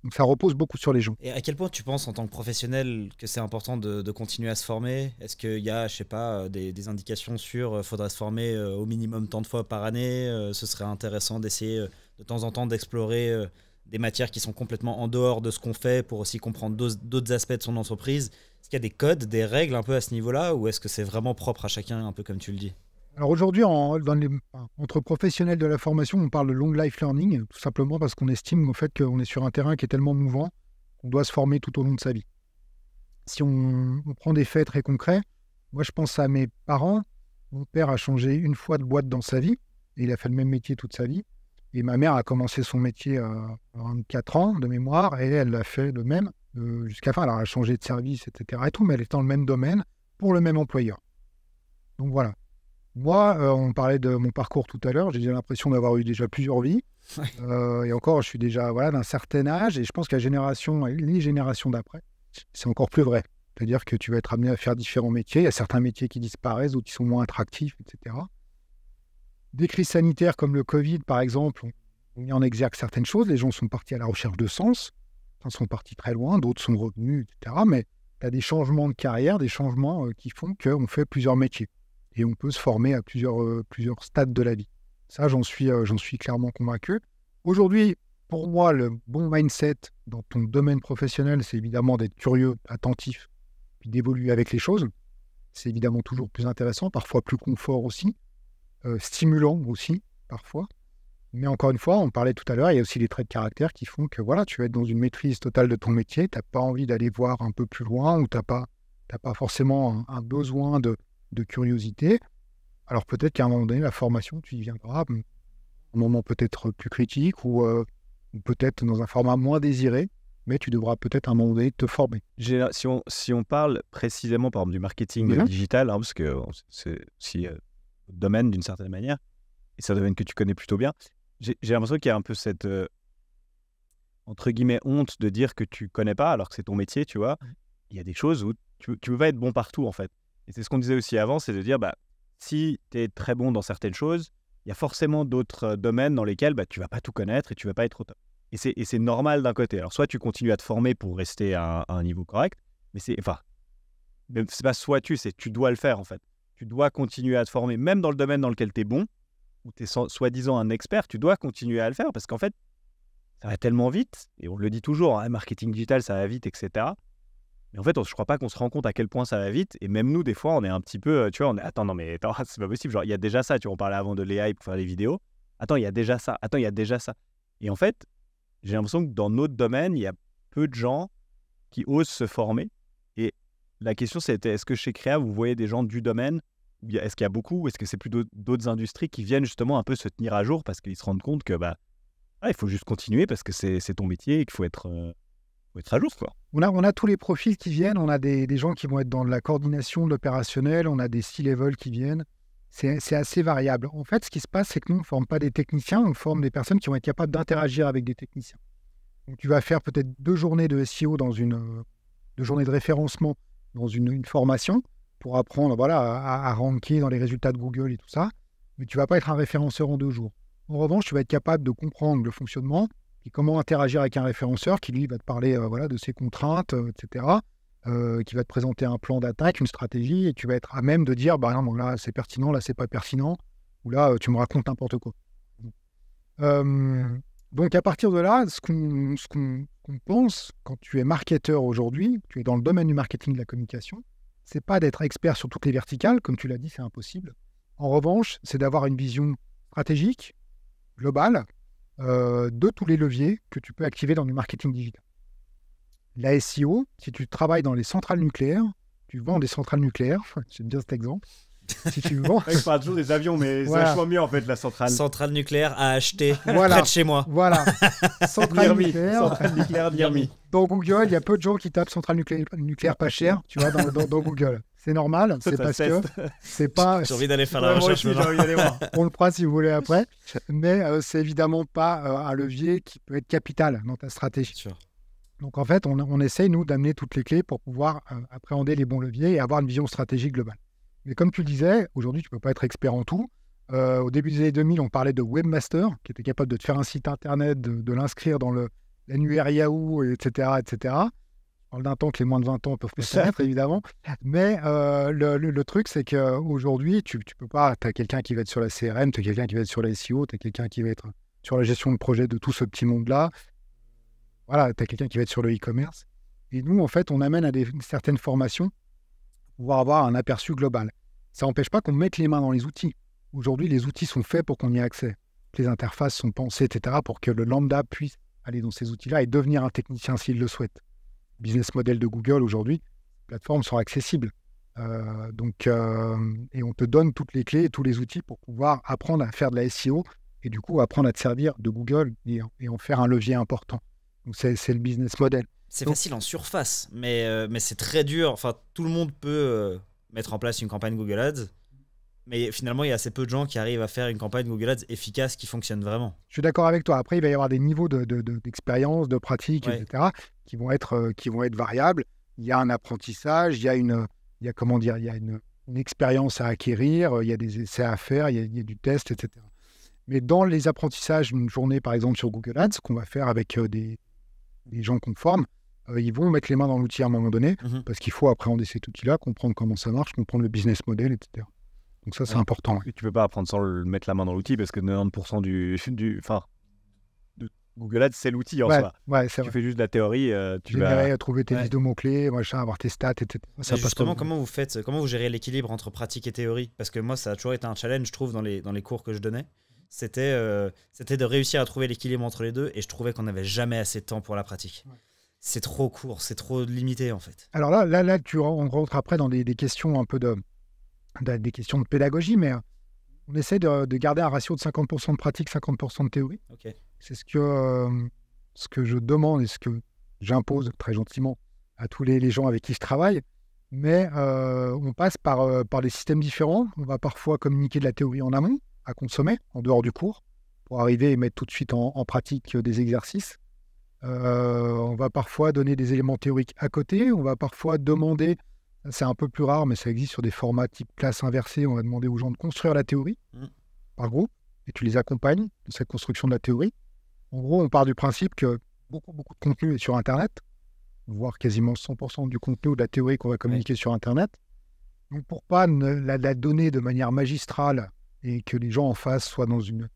donc ça repose beaucoup sur les gens. Et à quel point tu penses en tant que professionnel que c'est important de continuer à se former? Est-ce qu'il y a, je sais pas, des indications sur faudrait se former au minimum tant de fois par année? Ce serait intéressant d'essayer de temps en temps d'explorer des matières qui sont complètement en dehors de ce qu'on fait pour aussi comprendre d'autres aspects de son entreprise. Est-ce qu'il y a des codes, des règles un peu à ce niveau-là, ou est-ce que c'est vraiment propre à chacun, un peu comme tu le dis? Alors aujourd'hui, entre professionnels de la formation, on parle de long life learning, tout simplement parce qu'on estime en fait qu'on est sur un terrain qui est tellement mouvant qu'on doit se former tout au long de sa vie. Si on prend des faits très concrets, moi je pense à mes parents. Mon père a changé une fois de boîte dans sa vie, et il a fait le même métier toute sa vie. Et ma mère a commencé son métier à 24 ans de mémoire, et elle a fait le même jusqu'à la fin. Alors elle a changé de service, etc. et tout, mais elle est dans le même domaine pour le même employeur. Donc voilà. Moi, on parlait de mon parcours tout à l'heure, j'ai l'impression d'avoir eu déjà plusieurs vies. Et encore, je suis déjà d'un certain âge, et je pense que les générations d'après, c'est encore plus vrai. C'est-à-dire que tu vas être amené à faire différents métiers. Il y a certains métiers qui disparaissent, d'autres qui sont moins attractifs, etc. Des crises sanitaires comme le Covid, par exemple, ont mis en exergue certaines choses. Les gens sont partis à la recherche de sens. Certains sont partis très loin, d'autres sont revenus, etc. Mais tu as des changements de carrière, des changements qui font qu'on fait plusieurs métiers. Et on peut se former à plusieurs stades de la vie. Ça, j'en suis clairement convaincu. Aujourd'hui, pour moi, le bon mindset dans ton domaine professionnel, c'est évidemment d'être curieux, attentif, puis d'évoluer avec les choses. C'est évidemment toujours plus intéressant, parfois plus confort aussi, stimulant aussi, parfois. Mais encore une fois, on parlait tout à l'heure, il y a aussi les traits de caractère qui font que voilà, tu vas être dans une maîtrise totale de ton métier, tu n'as pas envie d'aller voir un peu plus loin, ou tu n'as pas forcément un besoin de curiosité. Alors peut-être qu'à un moment donné, la formation, tu y viendras, un moment peut-être plus critique, ou peut-être dans un format moins désiré, mais tu devras peut-être à un moment donné te former. Si on parle précisément, par exemple, du marketing digital, parce que c'est aussi le domaine d'une certaine manière, et c'est un domaine que tu connais plutôt bien, j'ai l'impression qu'il y a un peu cette, entre guillemets, honte de dire que tu connais pas, alors que c'est ton métier, tu vois. Il y a des choses où tu peux pas être bon partout, en fait. Et c'est ce qu'on disait aussi avant, c'est de dire, si tu es très bon dans certaines choses, il y a forcément d'autres domaines dans lesquels tu vas pas tout connaître et tu vas pas être au top. Et c'est normal d'un côté. Alors, soit tu continues à te former pour rester à un niveau correct, mais c'est pas soit tu dois le faire, en fait. Tu dois continuer à te former, même dans le domaine dans lequel tu es bon, où tu es soi-disant un expert, tu dois continuer à le faire parce qu'en fait, ça va tellement vite, et on le dit toujours, marketing digital, ça va vite, etc. Mais en fait, je crois pas qu'on se rend compte à quel point ça va vite. Et même nous, des fois, on est un petit peu, tu vois, attends, c'est pas possible. Genre, il y a déjà ça. Tu vois, on parlait avant de l'AI pour faire les vidéos. Attends, il y a déjà ça. Attends, il y a déjà ça. Et en fait, j'ai l'impression que dans notre domaine, il y a peu de gens qui osent se former. Et la question, c'était, est-ce que chez Créa, vous voyez des gens du domaine? Est-ce qu'il y a beaucoup? Ou est-ce que c'est plutôt d'autres industries qui viennent justement un peu se tenir à jour parce qu'ils se rendent compte que, il faut juste continuer parce que c'est ton métier et qu'il faut être à jour, quoi. On a tous les profils qui viennent, on a des gens qui vont être dans la coordination de l'opérationnel, on a des C-level qui viennent. C'est assez variable. En fait, ce qui se passe, c'est que nous, on ne forme pas des techniciens, on forme des personnes qui vont être capables d'interagir avec des techniciens. Donc, tu vas faire peut-être 2 journées de SEO 2 journées de référencement dans une formation pour apprendre à ranker dans les résultats de Google et tout ça. Mais tu ne vas pas être un référenceur en 2 jours. En revanche, tu vas être capable de comprendre le fonctionnement et comment interagir avec un référenceur qui, lui, va te parler de ses contraintes, etc., qui va te présenter un plan d'attaque, une stratégie, et tu vas être à même de dire, bah non, bon, là, c'est pertinent, là, c'est pas pertinent, ou là, tu me racontes n'importe quoi. Donc, à partir de là, ce qu'on pense, quand tu es marketeur aujourd'hui, tu es dans le domaine du marketing de la communication, c'est pas d'être expert sur toutes les verticales, comme tu l'as dit, c'est impossible. En revanche, c'est d'avoir une vision stratégique, globale, de tous les leviers que tu peux activer dans du marketing digital. La SEO, si tu travailles dans les centrales nucléaires, tu vends des centrales nucléaires, j'aime bien cet exemple. Si tu vends... Je parle toujours des avions, mais c'est vachement mieux en fait, la centrale. Centrale nucléaire à acheter près de chez moi. Voilà. Centrale nucléaire d'Irmi. Dans Google, il y a peu de gens qui tapent centrale nucléaire pas cher, tu vois, dans Google. C'est normal, c'est parce que c'est pas... J'ai envie d'aller faire la recherche. J'ai envie d'aller voir. On le fera si vous voulez après, mais c'est évidemment pas un levier qui peut être capital dans ta stratégie. Sûr. Donc en fait, on essaye, nous, d'amener toutes les clés pour pouvoir appréhender les bons leviers et avoir une vision stratégique globale. Mais comme tu le disais, aujourd'hui, tu ne peux pas être expert en tout. Au début des années 2000, on parlait de webmaster, qui était capable de te faire un site internet, de l'inscrire dans l'annuaire Yahoo, etc., etc. Je parle d'un temps que les moins de 20 ans peuvent pas connaître, évidemment. Mais le truc, c'est qu'aujourd'hui, tu peux pas... Tu as quelqu'un qui va être sur la CRM, tu as quelqu'un qui va être sur la SEO, tu as quelqu'un qui va être sur la gestion de projet de tout ce petit monde-là. Voilà, tu as quelqu'un qui va être sur le e-commerce. Et nous, en fait, on amène à certaines formations pour pouvoir avoir un aperçu global. Ça n'empêche pas qu'on mette les mains dans les outils. Aujourd'hui, les outils sont faits pour qu'on y ait accès. Les interfaces sont pensées, etc., pour que le lambda puisse aller dans ces outils-là et devenir un technicien s'il le souhaite. Business model de Google, aujourd'hui, les plateformes sont accessibles. Et on te donne toutes les clés et tous les outils pour pouvoir apprendre à faire de la SEO et du coup apprendre à te servir de Google et en faire un levier important. Donc c'est le business model. C'est facile en surface, mais c'est très dur. Enfin, tout le monde peut mettre en place une campagne Google Ads, mais finalement, il y a assez peu de gens qui arrivent à faire une campagne Google Ads efficace qui fonctionne vraiment. Je suis d'accord avec toi. Après, il va y avoir des niveaux d'expérience, de pratique, etc., qui vont être variables. Il y a un apprentissage, il y a une expérience à acquérir, il y a des essais à faire, il y a du test, etc. Mais dans les apprentissages, une journée, par exemple, sur Google Ads, qu'on va faire avec des gens qu'on forme, ils vont mettre les mains dans l'outil à un moment donné, parce qu'il faut appréhender cet outil-là, comprendre comment ça marche, comprendre le business model, etc. Donc ça, c'est important. Et tu ne peux pas apprendre sans mettre la main dans l'outil, parce que 90% de Google Ads, c'est l'outil en soi. Ouais, c'est tu fais juste de la théorie. Tu vas trouver tes listes de mots-clés, machin, avoir tes stats, etc. Ça justement, comment vous gérez l'équilibre entre pratique et théorie? Parce que moi, ça a toujours été un challenge, je trouve, dans les cours que je donnais. C'était de réussir à trouver l'équilibre entre les deux, et je trouvais qu'on n'avait jamais assez de temps pour la pratique. Ouais. C'est trop court, c'est trop limité en fait. Alors là on rentre après dans des questions un peu des questions de pédagogie, mais on essaie de garder un ratio de 50% de pratique, 50% de théorie. Okay. C'est ce que je demande et ce que j'impose très gentiment à tous les gens avec qui je travaille. Mais on passe par des systèmes différents. On va parfois communiquer de la théorie en amont, à consommer, en dehors du cours, pour arriver et mettre tout de suite en pratique des exercices. On va parfois donner des éléments théoriques à côté. On va parfois demander, c'est un peu plus rare, mais ça existe sur des formats type classe inversée, on va demander aux gens de construire la théorie par groupe, et tu les accompagnes de cette construction de la théorie. En gros, on part du principe que beaucoup de contenu est sur Internet, voire quasiment 100% du contenu ou de la théorie qu'on va communiquer sur Internet. Donc pour pas la donner de manière magistrale et que les gens en face soient dans une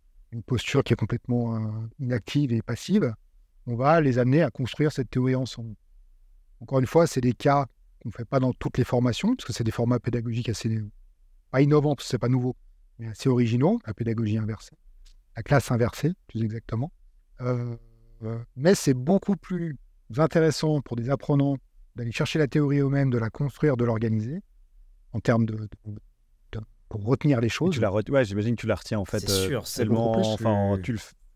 posture qui est complètement inactive et passive, on va les amener à construire cette théorie ensemble. Encore une fois, c'est des cas qu'on ne fait pas dans toutes les formations, parce que c'est des formats pédagogiques assez, pas innovants, parce que ce n'est pas nouveau, mais assez originaux, la pédagogie inversée, la classe inversée, plus exactement. Mais c'est beaucoup plus intéressant pour des apprenants d'aller chercher la théorie eux-mêmes, de la construire, de l'organiser, en termes pour retenir les choses. J'imagine que tu la retiens en fait. C'est sûr, c'est tellement.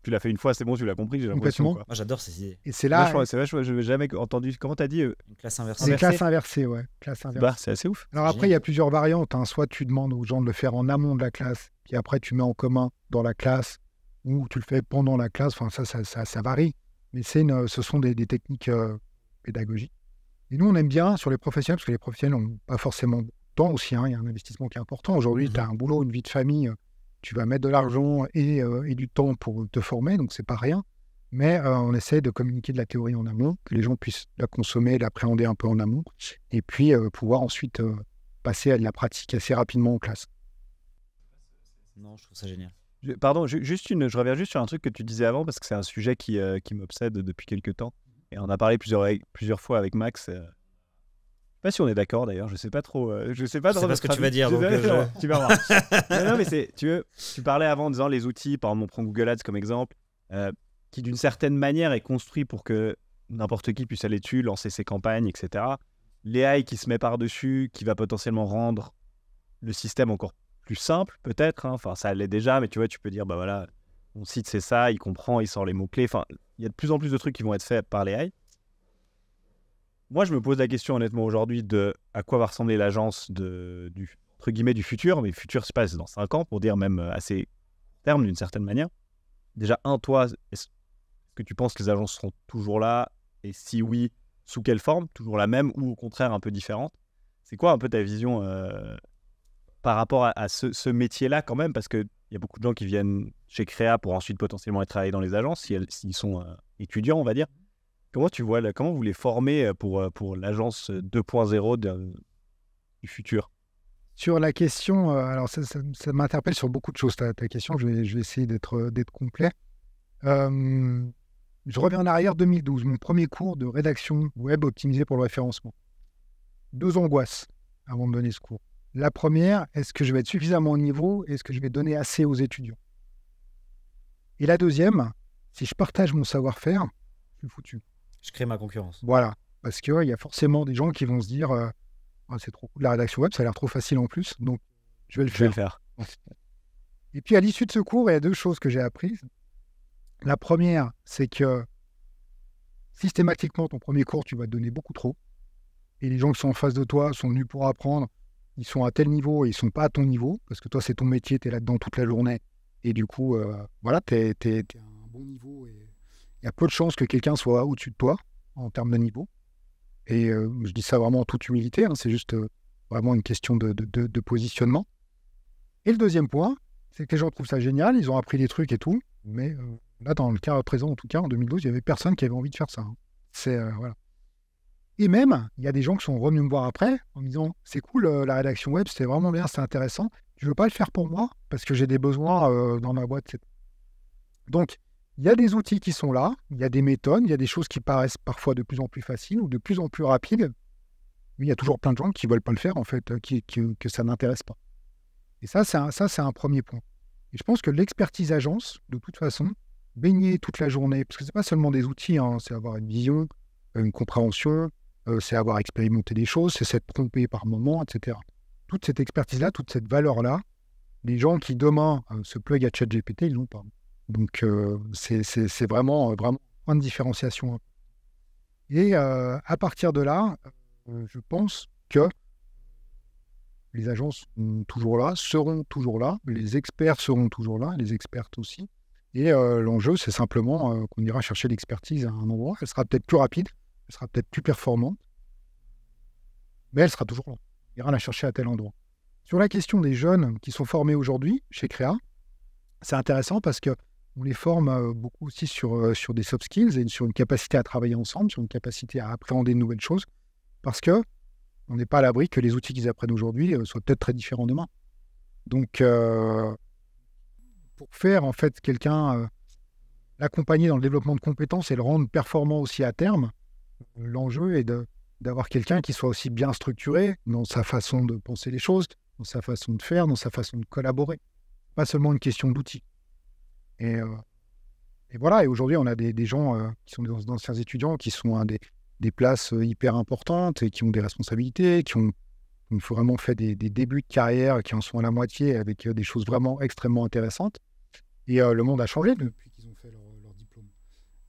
Tu l'as fait une fois, c'est bon, tu l'as compris, j'ai l'impression. Moi, j'adore ces idées. Et c'est là. C'est vachement, je n'avais jamais entendu. Comment tu as dit Une classe inversée. C'est une classe inversée, ouais. Classe inversée. C'est assez ouf. Alors après, il y a plusieurs variantes. Soit tu demandes aux gens de le faire en amont de la classe, puis après, tu mets en commun dans la classe, ou tu le fais pendant la classe. Enfin, ça varie. Mais ce sont des techniques pédagogiques. Et nous, on aime bien sur les professionnels, parce que les professionnels n'ont pas forcément de temps aussi. Il y a un investissement qui est important. Aujourd'hui, tu as un boulot, une vie de famille. tu vas mettre de l'argent et du temps pour te former, donc c'est pas rien. Mais on essaie de communiquer de la théorie en amont, que les gens puissent la consommer, l'appréhender un peu en amont, et puis pouvoir ensuite passer à de la pratique assez rapidement en classe. Non, je trouve ça génial. Pardon, je reviens juste sur un truc que tu disais avant, parce que c'est un sujet qui m'obsède depuis quelques temps. Et on a parlé plusieurs fois avec Max. Je sais pas si on est d'accord d'ailleurs, je sais pas trop. Je sais pas Je sais pas ce que tu vas dire. Donc, tu vas voir. non, mais tu parlais avant en disant les outils, par exemple, on prend Google Ads comme exemple, qui d'une certaine manière est construit pour que n'importe qui puisse aller dessus, lancer ses campagnes, etc. L'AI qui se met par-dessus, qui va potentiellement rendre le système encore plus simple, peut-être. Enfin, ça l'est déjà, mais tu vois, tu peux dire, bah voilà, mon site c'est ça, il comprend, il sort les mots-clés. Enfin, il y a de plus en plus de trucs qui vont être faits par l'AI. Moi, je me pose la question honnêtement aujourd'hui de à quoi va ressembler l'agence entre guillemets, du futur, mais futur se passe dans 5 ans, pour dire même assez terme d'une certaine manière. Déjà, toi, est-ce que tu penses que les agences seront toujours là? Et si oui, sous quelle forme? Toujours la même ou au contraire un peu différente? C'est quoi un peu ta vision par rapport à ce métier-là quand même? Parce qu'il y a beaucoup de gens qui viennent chez Créa pour ensuite potentiellement aller travailler dans les agences, s'ils sont étudiants, on va dire. Comment tu vois, comment vous les formez pour l'agence 2.0 du futur? Sur la question, alors ça m'interpelle sur beaucoup de choses, ta question, je vais essayer d'être complet. Je reviens en arrière, 2012, mon premier cours de rédaction web optimisé pour le référencement. 2 angoisses avant de donner ce cours. La première, est-ce que je vais être suffisamment au niveau? Est-ce que je vais donner assez aux étudiants? Et la deuxième, si je partage mon savoir-faire, je suis foutu. Je crée ma concurrence. Voilà, parce qu'il y a forcément des gens qui vont se dire c'est trop cool la rédaction web, ça a l'air trop facile en plus, donc je vais le faire. Et puis à l'issue de ce cours, il y a 2 choses que j'ai apprises. La première, c'est que systématiquement, ton premier cours, tu vas te donner beaucoup trop. Et les gens qui sont en face de toi sont venus pour apprendre, ils sont à tel niveau et ils ne sont pas à ton niveau, parce que toi, c'est ton métier, tu es là-dedans toute la journée. Et du coup, voilà, tu es à un bon niveau. Et il y a peu de chances que quelqu'un soit au-dessus de toi en termes de niveau. Et je dis ça vraiment en toute humilité, c'est juste vraiment une question de positionnement. Et le deuxième point, c'est que les gens trouvent ça génial, ils ont appris des trucs et tout, mais là, dans le cas présent, en tout cas, en 2012, il n'y avait personne qui avait envie de faire ça. C'est, voilà. Et même, il y a des gens qui sont revenus me voir après en me disant « C'est cool, la rédaction web, c'était vraiment bien, c'était intéressant. Tu ne veux pas le faire pour moi parce que j'ai des besoins dans ma boîte. » Donc, il y a des outils qui sont là, il y a des méthodes, il y a des choses qui paraissent parfois de plus en plus faciles ou de plus en plus rapides. Mais il y a toujours plein de gens qui ne veulent pas le faire, en fait, que ça n'intéresse pas. Et ça, c'est un premier point. Et je pense que l'expertise agence, de toute façon, baigner toute la journée, parce que ce n'est pas seulement des outils, c'est avoir une vision, une compréhension, c'est avoir expérimenté des choses, c'est s'être trompé par moment, etc. Toute cette expertise-là, toute cette valeur-là, les gens qui demain se plug à ChatGPT, ils l'ont pas. Donc, c'est vraiment un point de différenciation. Et à partir de là, je pense que les agences sont toujours là, seront toujours là, les experts seront toujours là, les expertes aussi. Et l'enjeu, c'est simplement qu'on ira chercher l'expertise à un endroit. Elle sera peut-être plus rapide, elle sera peut-être plus performante, mais elle sera toujours là. On ira la chercher à tel endroit. Sur la question des jeunes qui sont formés aujourd'hui chez Créa, c'est intéressant parce qu'on les forme beaucoup aussi sur des soft skills et sur une capacité à travailler ensemble, sur une capacité à appréhender de nouvelles choses, parce que on n'est pas à l'abri que les outils qu'ils apprennent aujourd'hui soient peut-être très différents demain. Donc, pour faire en fait quelqu'un, l'accompagner dans le développement de compétences et le rendre performant aussi à terme, l'enjeu est d'avoir quelqu'un qui soit aussi bien structuré dans sa façon de penser les choses, dans sa façon de faire, dans sa façon de collaborer. Pas seulement une question d'outils. Et voilà, et aujourd'hui, on a des gens qui sont des anciens étudiants qui sont à des places hyper importantes et qui ont des responsabilités, qui ont vraiment fait des débuts de carrière, qui en sont à la moitié avec des choses vraiment extrêmement intéressantes. Et le monde a changé depuis qu'ils ont fait leur diplôme.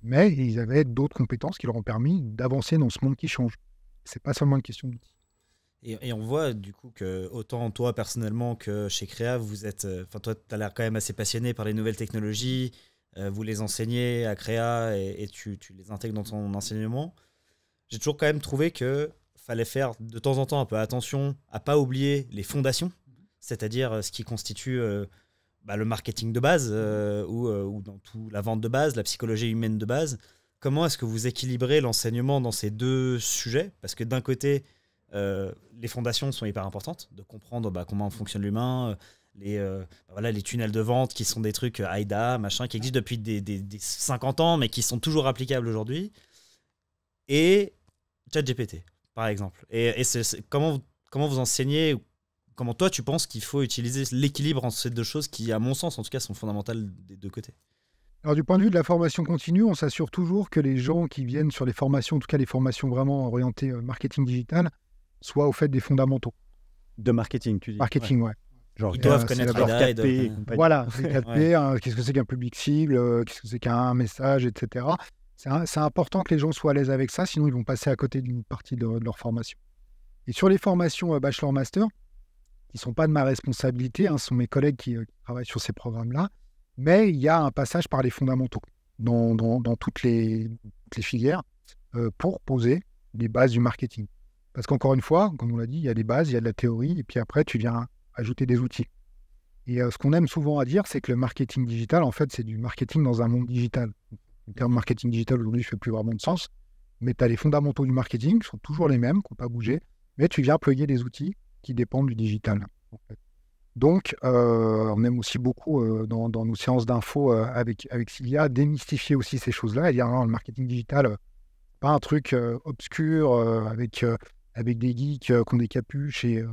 Mais ils avaient d'autres compétences qui leur ont permis d'avancer dans ce monde qui change. C'est pas seulement une question d'outils. Et on voit du coup que autant toi personnellement que chez Créa, vous êtes, toi tu as l'air quand même assez passionné par les nouvelles technologies, vous les enseignez à Créa et tu les intègres dans ton enseignement. J'ai toujours quand même trouvé que fallait faire de temps en temps un peu attention à pas oublier les fondations, c'est-à-dire ce qui constitue le marketing de base ou dans tout la vente de base, la psychologie humaine de base. Comment est-ce que vous équilibrez l'enseignement dans ces deux sujets? Parce que d'un côté, les fondations sont hyper importantes, de comprendre comment fonctionne l'humain, les tunnels de vente qui sont des trucs AIDA, machin, qui existent depuis des 50 ans, mais qui sont toujours applicables aujourd'hui. Et ChatGPT, par exemple. Et comment vous enseignez, comment toi tu penses qu'il faut utiliser l'équilibre entre ces deux choses qui, à mon sens, en tout cas, sont fondamentales des deux côtés? Alors, du point de vue de la formation continue, on s'assure toujours que les gens qui viennent sur les formations, en tout cas les formations vraiment orientées marketing digital, soient au fait des fondamentaux. De marketing, tu dis. Marketing, ouais. Genre, ils doivent connaître AIDA, capter. Voilà, c'est capter, qu'est-ce que c'est qu'un public cible, qu'est-ce que c'est qu'un message, etc. C'est important que les gens soient à l'aise avec ça, sinon ils vont passer à côté d'une partie de leur formation. Et sur les formations bachelor-master, qui ne sont pas de ma responsabilité, ce sont mes collègues qui travaillent sur ces programmes-là, mais il y a un passage par les fondamentaux dans toutes les filières pour poser les bases du marketing. Parce qu'encore une fois, comme on l'a dit, il y a des bases, il y a de la théorie, et puis après, tu viens ajouter des outils. Et ce qu'on aime souvent à dire, c'est que le marketing digital, en fait, c'est du marketing dans un monde digital. Le terme marketing digital, aujourd'hui, ne fait plus vraiment de sens, mais tu as les fondamentaux du marketing, qui sont toujours les mêmes, qui n'ont pas bougé, mais tu viens plugger des outils qui dépendent du digital. En fait. Donc, on aime aussi beaucoup, dans nos séances d'infos avec Sylvia, démystifier aussi ces choses-là et dire non, le marketing digital, pas un truc obscur avec des geeks qui ont des capuches et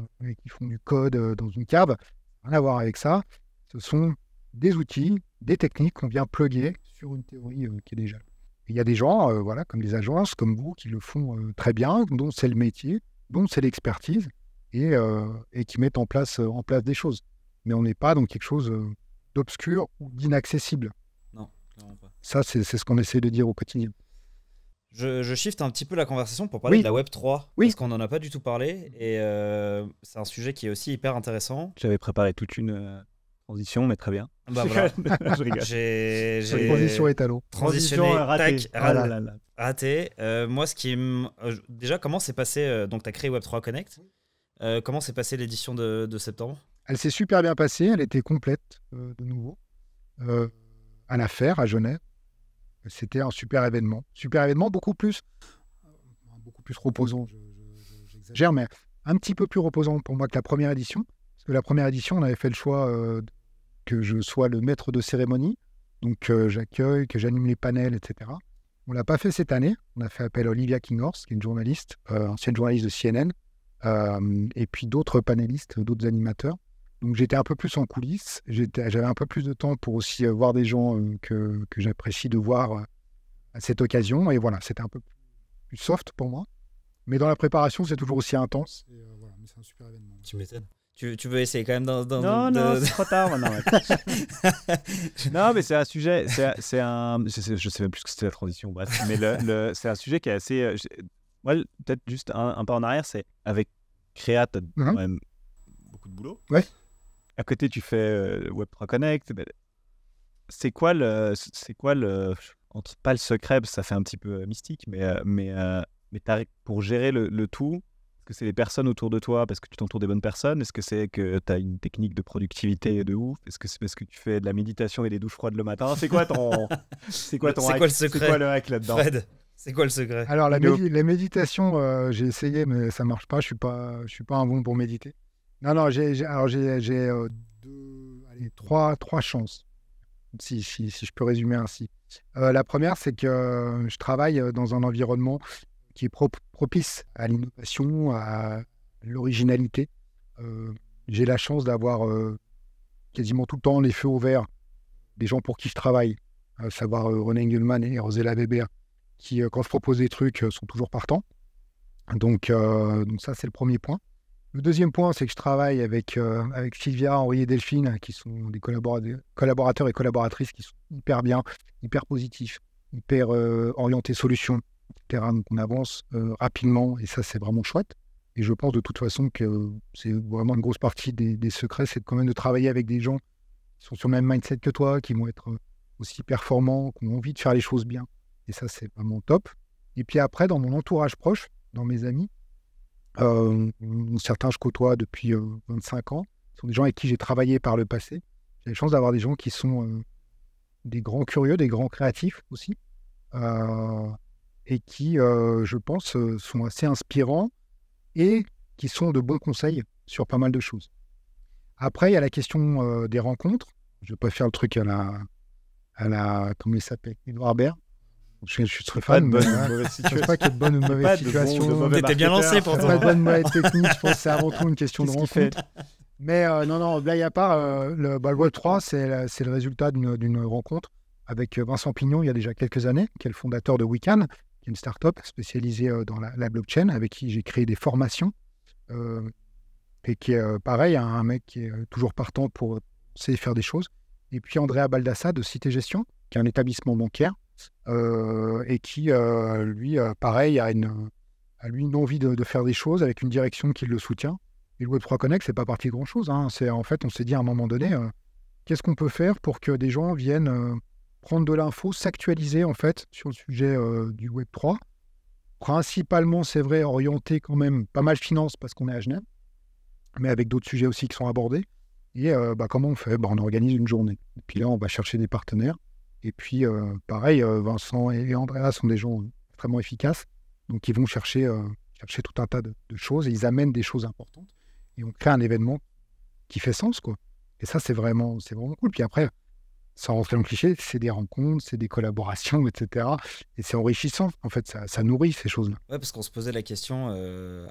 qui font du code dans une cave. Rien à voir avec ça. Ce sont des outils, des techniques qu'on vient plugger sur une théorie qui est déjà là. Il y a des gens, comme des agences, comme vous, qui le font très bien, dont c'est le métier, dont c'est l'expertise, et qui mettent en place des choses. Mais on n'est pas dans quelque chose d'obscur ou d'inaccessible. Non, clairement pas. Ça, c'est ce qu'on essaie de dire au quotidien. Je shift un petit peu la conversation pour parler de la Web 3, parce qu'on n'en a pas du tout parlé, et c'est un sujet qui est aussi hyper intéressant. J'avais préparé toute une transition, mais très bien. Voilà. Je rigole. J'ai transition est à l'eau. Transitionné, ratée. Raté. Moi, déjà, comment s'est passé, donc tu as créé Web3 Connect, comment s'est passée l'édition de septembre? Elle s'est super bien passée, elle était complète de nouveau, à la Fer, à Genève. C'était un super événement, beaucoup plus reposant, j'exagère, mais un petit peu plus reposant pour moi que la première édition, parce que la première édition, on avait fait le choix que je sois le maître de cérémonie, donc j'accueille, que j'anime les panels, etc. On ne l'a pas fait cette année, on a fait appel à Olivia Kinghorst, qui est une journaliste, ancienne journaliste de CNN, et puis d'autres panélistes, d'autres animateurs. Donc j'étais un peu plus en coulisses, j'avais un peu plus de temps pour aussi voir des gens que j'apprécie de voir à cette occasion. Et voilà, c'était un peu plus soft pour moi. Mais dans la préparation, c'est toujours aussi intense. Et voilà, mais c'est un super événement. Tu m'étonnes. Tu veux essayer quand même Non, c'est trop tard maintenant. Non, mais c'est un sujet, je sais même plus ce que c'était la transition, bref. Mais c'est un sujet qui est assez... moi, peut-être juste un pas en arrière, c'est avec Créa, tu as quand même beaucoup de boulot. Ouais. À côté, tu fais Web3 Connect. C'est quoi pas le secret, parce que ça fait un petit peu mystique, mais pour gérer le tout, est-ce que c'est les personnes autour de toi parce que tu t'entoures des bonnes personnes? Est-ce que c'est que tu as une technique de productivité de ouf? Est-ce que c'est parce que tu fais de la méditation et des douches froides le matin? C'est quoi le secret? C'est quoi le hack là-dedans? Fred, c'est quoi le secret? Alors la méditation, j'ai essayé, mais ça marche pas. Je suis pas un bon pour méditer. Non, j'ai trois chances, si je peux résumer ainsi. La première, c'est que je travaille dans un environnement qui est propice à l'innovation, à l'originalité. J'ai la chance d'avoir quasiment tout le temps les feux au vert des gens pour qui je travaille, à savoir René Engelmann et Rosella Weber, qui, quand je propose des trucs, sont toujours partants. Donc ça, c'est le premier point. Le deuxième point, c'est que je travaille avec Sylvia, Henri et Delphine, qui sont des collaborateurs et collaboratrices qui sont hyper bien, hyper positifs, hyper orientés solutions, etc. Donc on avance rapidement et ça, c'est vraiment chouette. Et je pense de toute façon que c'est vraiment une grosse partie des secrets, c'est quand même de travailler avec des gens qui sont sur le même mindset que toi, qui vont être aussi performants, qui ont envie de faire les choses bien. Et ça, c'est vraiment top. Et puis après, dans mon entourage proche, dans mes amis, certains je côtoie depuis 25 ans, ce sont des gens avec qui j'ai travaillé par le passé. J'ai la chance d'avoir des gens qui sont des grands curieux, des grands créatifs aussi, et qui, je pense, sont assez inspirants et qui sont de bons conseils sur pas mal de choses. Après, il y a la question des rencontres. Je vais pas faire le truc à la comment il s'appelle, Edouard Baird. Je suis très fan, mais je ne pense pas qu'il y ait de bonne ou de mauvaise situation. T'étais bien lancé pour Pas toi. de bonne ou mauvaise technique, je pense que c'est avant tout une question de rencontre. Mais non, blague à part, le Web3, c'est le résultat d'une rencontre avec Vincent Pignon il y a déjà quelques années, qui est le fondateur de WeCan, qui est une start-up spécialisée dans la blockchain, avec qui j'ai créé des formations. Et qui est pareil, un mec qui est toujours partant pour essayer de faire des choses. Et puis Andrea Baldassa de Cité Gestion, qui est un établissement bancaire, et qui, lui, pareil, a lui une envie de faire des choses avec une direction qui le soutient. Et le Web3 Connect, c'est pas parti de grand-chose. En fait, on s'est dit à un moment donné, qu'est-ce qu'on peut faire pour que des gens viennent prendre de l'info, s'actualiser en fait sur le sujet du Web3. Principalement, c'est vrai, orienté quand même pas mal finance parce qu'on est à Genève, mais avec d'autres sujets aussi qui sont abordés. Et comment on fait? On organise une journée. Et puis là, on va chercher des partenaires. Et puis, pareil, Vincent et Andrea sont des gens extrêmement efficaces. Donc, ils vont chercher tout un tas de choses et ils amènent des choses importantes. Et on crée un événement qui fait sens, quoi. Et ça, c'est vraiment cool. Puis après, sans rentrer dans le cliché, c'est des rencontres, c'est des collaborations, etc. Et c'est enrichissant. En fait, ça nourrit ces choses-là. Ouais, parce qu'on se posait la question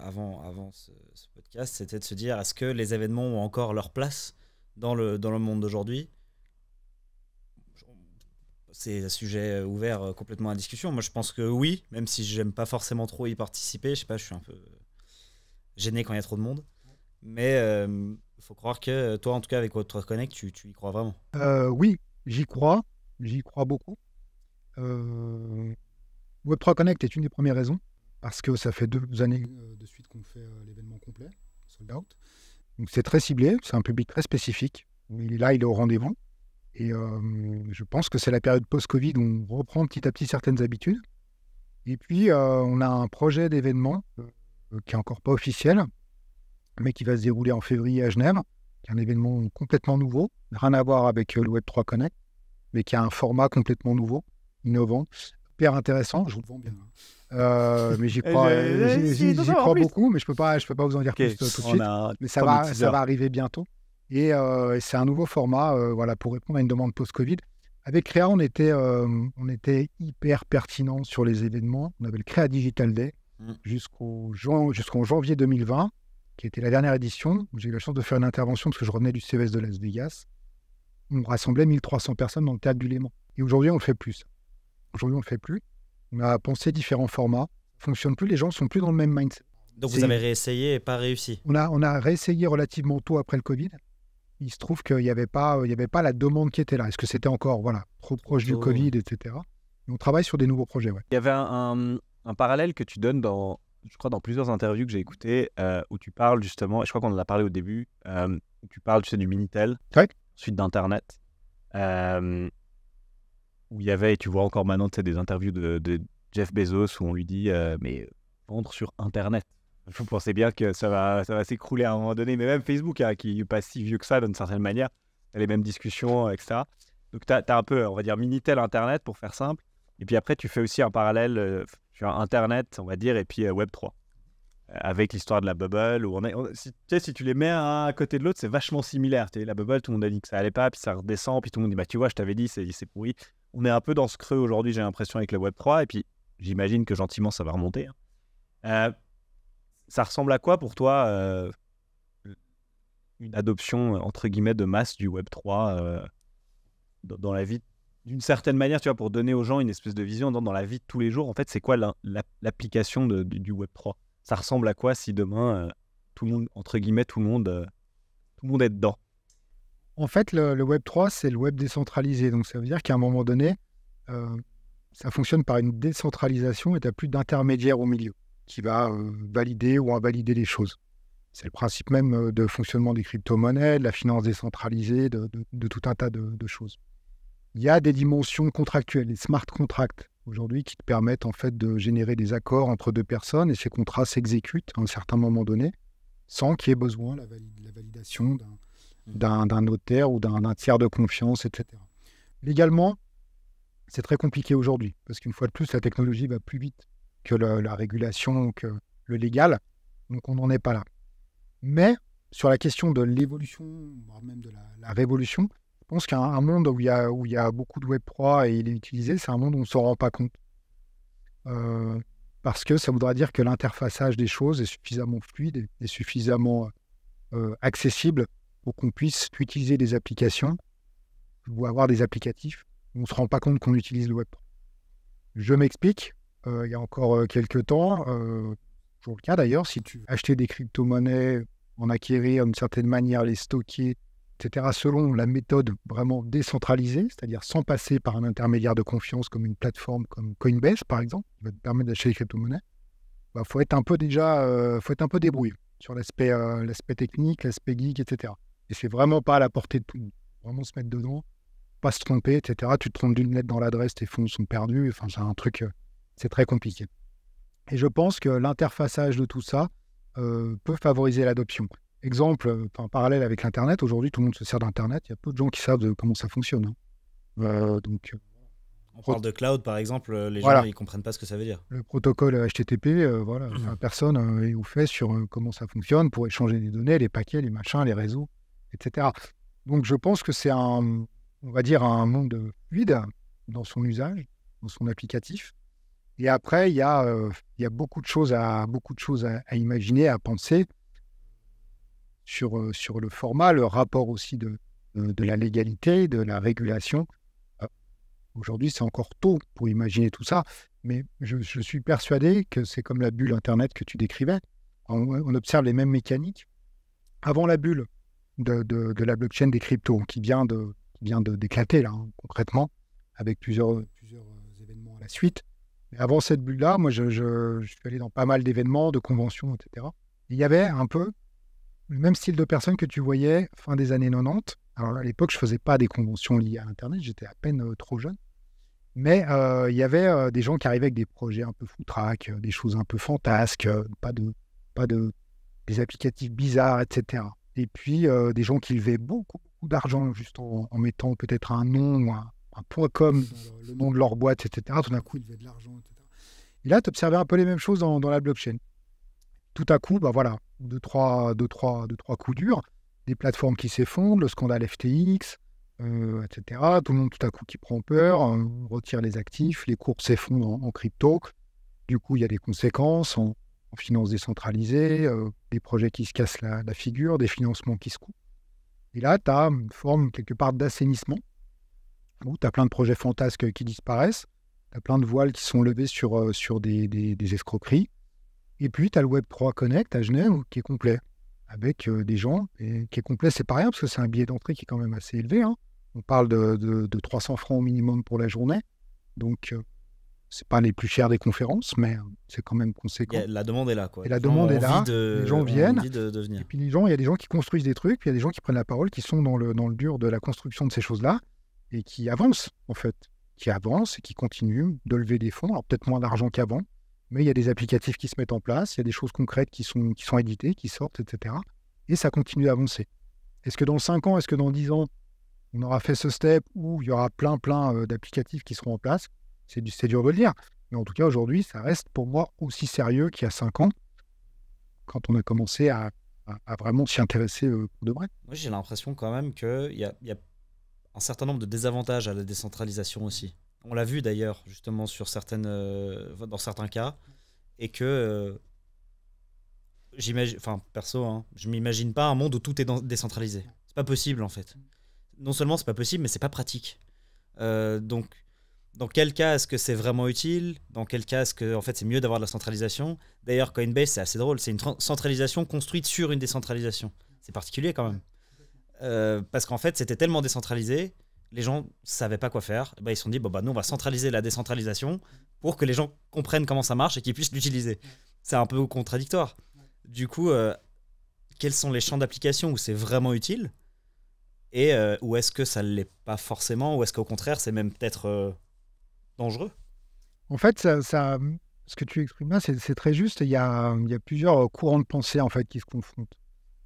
avant ce podcast, c'était de se dire, est-ce que les événements ont encore leur place dans le monde d'aujourd'hui? C'est un sujet ouvert complètement à discussion. Moi, je pense que oui, même si j'aime pas forcément trop y participer. Je sais pas, je suis un peu gêné quand il y a trop de monde. Mais il faut croire que toi, en tout cas, avec Web3 Connect, tu y crois vraiment. Oui, j'y crois beaucoup. Web3 Connect est une des premières raisons, parce que ça fait 2 années de suite qu'on fait l'événement complet, sold out. Donc c'est très ciblé, c'est un public très spécifique. Il est au rendez-vous. Et je pense que c'est la période post-Covid où on reprend petit à petit certaines habitudes. Et puis, on a un projet d'événement qui n'est encore pas officiel, mais qui va se dérouler en février à Genève, qui est un événement complètement nouveau, rien à voir avec le Web3 Connect, mais qui a un format complètement nouveau, innovant, hyper intéressant. Je vous le vends bien. Mais j'y crois beaucoup, mais je peux pas vous en dire plus tout de suite. Mais ça va arriver bientôt. Et c'est un nouveau format pour répondre à une demande post-Covid. Avec Créa, on était hyper pertinent sur les événements. On avait le Créa Digital Day jusqu'en janvier 2020, qui était la dernière édition. J'ai eu la chance de faire une intervention parce que je revenais du CES de Las Vegas. On rassemblait 1300 personnes dans le théâtre du Léman. Et aujourd'hui, on ne le fait plus. On a pensé différents formats. Ça ne fonctionne plus. Les gens ne sont plus dans le même mindset. Donc vous avez réessayé et pas réussi. On a réessayé relativement tôt après le Covid. Il se trouve qu'il n'y avait pas la demande qui était là. Est-ce que c'était encore trop proche du Covid, etc. Et on travaille sur des nouveaux projets. Ouais. Il y avait un parallèle que tu donnes dans plusieurs interviews que j'ai écoutées où tu parles justement, et je crois qu'on en a parlé au début, où tu parles du Minitel, ensuite d'Internet, où il y avait, et tu vois encore maintenant des interviews de Jeff Bezos où on lui dit mais vendre sur Internet. Vous pensez bien que ça va s'écrouler à un moment donné, mais même Facebook, qui n'est pas si vieux que ça d'une certaine manière, tu as les mêmes discussions, etc. Donc tu as un peu, on va dire, Minitel Internet pour faire simple, et puis après tu fais aussi un parallèle sur Internet, on va dire, et puis Web3, avec l'histoire de la bubble, où si tu les mets à côté de l'autre, c'est vachement similaire. La bubble, tout le monde a dit que ça allait pas, puis ça redescend, puis tout le monde dit, tu vois, je t'avais dit, c'est pourri. On est un peu dans ce creux aujourd'hui, j'ai l'impression, avec le Web3, et puis j'imagine que gentiment ça va remonter. Ça ressemble à quoi pour toi une adoption entre guillemets de masse du Web3 dans la vie, d'une certaine manière, tu vois, pour donner aux gens une espèce de vision dans la vie de tous les jours? En fait, c'est quoi l'application du Web3? Ça ressemble à quoi si demain tout le monde, entre guillemets, tout le monde est dedans? En fait, le Web3, c'est le web décentralisé. Donc ça veut dire qu'à un moment donné, ça fonctionne par une décentralisation et tu n'as plus d'intermédiaire au milieu qui va valider ou invalider les choses. C'est le principe même de fonctionnement des crypto-monnaies, de la finance décentralisée, de tout un tas de choses. Il y a des dimensions contractuelles, les smart contracts, aujourd'hui, qui te permettent en fait de générer des accords entre deux personnes, et ces contrats s'exécutent à un certain moment donné, sans qu'il y ait besoin de la validation d'un notaire ou d'un tiers de confiance, etc. Légalement, c'est très compliqué aujourd'hui, parce qu'une fois de plus, la technologie va plus vite que la régulation, que le légal, donc on n'en est pas là. Mais sur la question de l'évolution, voire même de la révolution, je pense qu'un monde où il y a beaucoup de Web3 et il est utilisé, c'est un monde où on ne s'en rend pas compte. Parce que ça voudra dire que l'interfaçage des choses est suffisamment fluide et suffisamment accessible pour qu'on puisse utiliser des applications ou avoir des applicatifs où on ne se rend pas compte qu'on utilise le Web3. Je m'explique. Il y a encore quelques temps, toujours le cas d'ailleurs, si tu achetais des crypto-monnaies, en acquérir d'une certaine manière, les stocker, etc., selon la méthode vraiment décentralisée, c'est-à-dire sans passer par un intermédiaire de confiance comme une plateforme comme Coinbase, par exemple, qui va te permettre d'acheter des crypto-monnaies, faut être un peu débrouillé sur l'aspect technique, l'aspect geek, etc. Et c'est vraiment pas à la portée de tout le monde. Vraiment se mettre dedans, pas se tromper, etc. Tu te trompes d'une lettre dans l'adresse, tes fonds sont perdus. Enfin, c'est un truc, c'est très compliqué. Et je pense que l'interfaçage de tout ça peut favoriser l'adoption. Exemple, en parallèle avec l'Internet, aujourd'hui, tout le monde se sert d'Internet. Il y a peu de gens qui savent comment ça fonctionne. On parle de cloud, par exemple, les Voilà. gens, ils comprennent pas ce que ça veut dire. Le protocole HTTP, personne est au fait sur comment ça fonctionne pour échanger des données, les paquets, les machins, les réseaux, etc. Donc, je pense que c'est on va dire, un monde fluide dans son usage, dans son applicatif. Et après, il y a beaucoup de choses à imaginer, à penser sur le format, le rapport aussi de la légalité, de la régulation. Aujourd'hui, c'est encore tôt pour imaginer tout ça, mais je suis persuadé que c'est comme la bulle Internet que tu décrivais. On observe les mêmes mécaniques. Avant la bulle de la blockchain des cryptos, qui vient d'éclater, là, concrètement, avec plusieurs événements à la suite. Mais avant cette bulle-là, moi, je suis allé dans pas mal d'événements, de conventions, etc. Et il y avait un peu le même style de personnes que tu voyais fin des années 90. Alors, à l'époque, je ne faisais pas des conventions liées à Internet, j'étais à peine trop jeune. Mais il y avait des gens qui arrivaient avec des projets un peu foutraques, des choses un peu fantasques, des applicatifs bizarres, etc. Et puis, des gens qui levaient beaucoup d'argent juste en mettant peut-être un nom ou un .com dans le nom de leur boîte, etc. Tout d'un coup, ils levaient de l'argent, etc. Et là, tu observais un peu les mêmes choses dans la blockchain. Tout à coup, deux, trois coups durs, des plateformes qui s'effondrent, le scandale FTX, etc. Tout le monde, tout à coup, qui prend peur, on retire les actifs, les cours s'effondrent en crypto. Du coup, il y a des conséquences en finance décentralisée, des projets qui se cassent la figure, des financements qui se coupent. Et là, tu as une forme, quelque part, d'assainissement, où tu as plein de projets fantasques qui disparaissent, tu as plein de voiles qui sont levées sur des escroqueries. Et puis, tu as le Web3 Connect à Genève qui est complet, avec des gens, et qui est complet, c'est pas rien, parce que c'est un billet d'entrée qui est quand même assez élevé. Hein. On parle de 300 francs au minimum pour la journée. Donc, c'est pas les plus chers des conférences, mais c'est quand même conséquent. La demande est là, quoi. Et la demande est là, les gens viennent. De venir. Et puis, il y a des gens qui construisent des trucs, puis il y a des gens qui prennent la parole, qui sont dans le dur de la construction de ces choses-là, et qui avancent, en fait. Qui avancent et qui continuent de lever des fonds. Alors, peut-être moins d'argent qu'avant, mais il y a des applicatifs qui se mettent en place, il y a des choses concrètes qui sont éditées, qui sortent, etc. Et ça continue d'avancer. Est-ce que dans 5 ans, est-ce que dans 10 ans, on aura fait ce step où il y aura plein d'applicatifs qui seront en place? C'est dur de le dire. Mais en tout cas, aujourd'hui, ça reste pour moi aussi sérieux qu'il y a 5 ans, quand on a commencé à vraiment s'y intéresser pour de vrai. Moi, j'ai l'impression quand même qu'il y a un certain nombre de désavantages à la décentralisation aussi. On l'a vu d'ailleurs, justement, dans certains cas, et que j'imagine, perso, hein, je m'imagine pas un monde où tout est décentralisé. C'est pas possible, en fait. Non seulement c'est pas possible, mais c'est pas pratique. Donc, dans quel cas est-ce que c'est vraiment utile? Dans quel cas est-ce que, en fait, c'est mieux d'avoir de la centralisation? D'ailleurs, Coinbase, c'est assez drôle. C'est une centralisation construite sur une décentralisation. C'est particulier quand même. Parce qu'en fait, c'était tellement décentralisé, les gens savaient pas quoi faire. Ils se sont dit, nous, on va centraliser la décentralisation pour que les gens comprennent comment ça marche et qu'ils puissent l'utiliser. C'est un peu contradictoire. Du coup, quels sont les champs d'application où c'est vraiment utile et où est-ce que ça ne l'est pas forcément, ou est-ce qu'au contraire, c'est même peut-être dangereux? En fait, ce que tu exprimes là, c'est très juste. Il y a plusieurs courants de pensée en fait, qui se confrontent.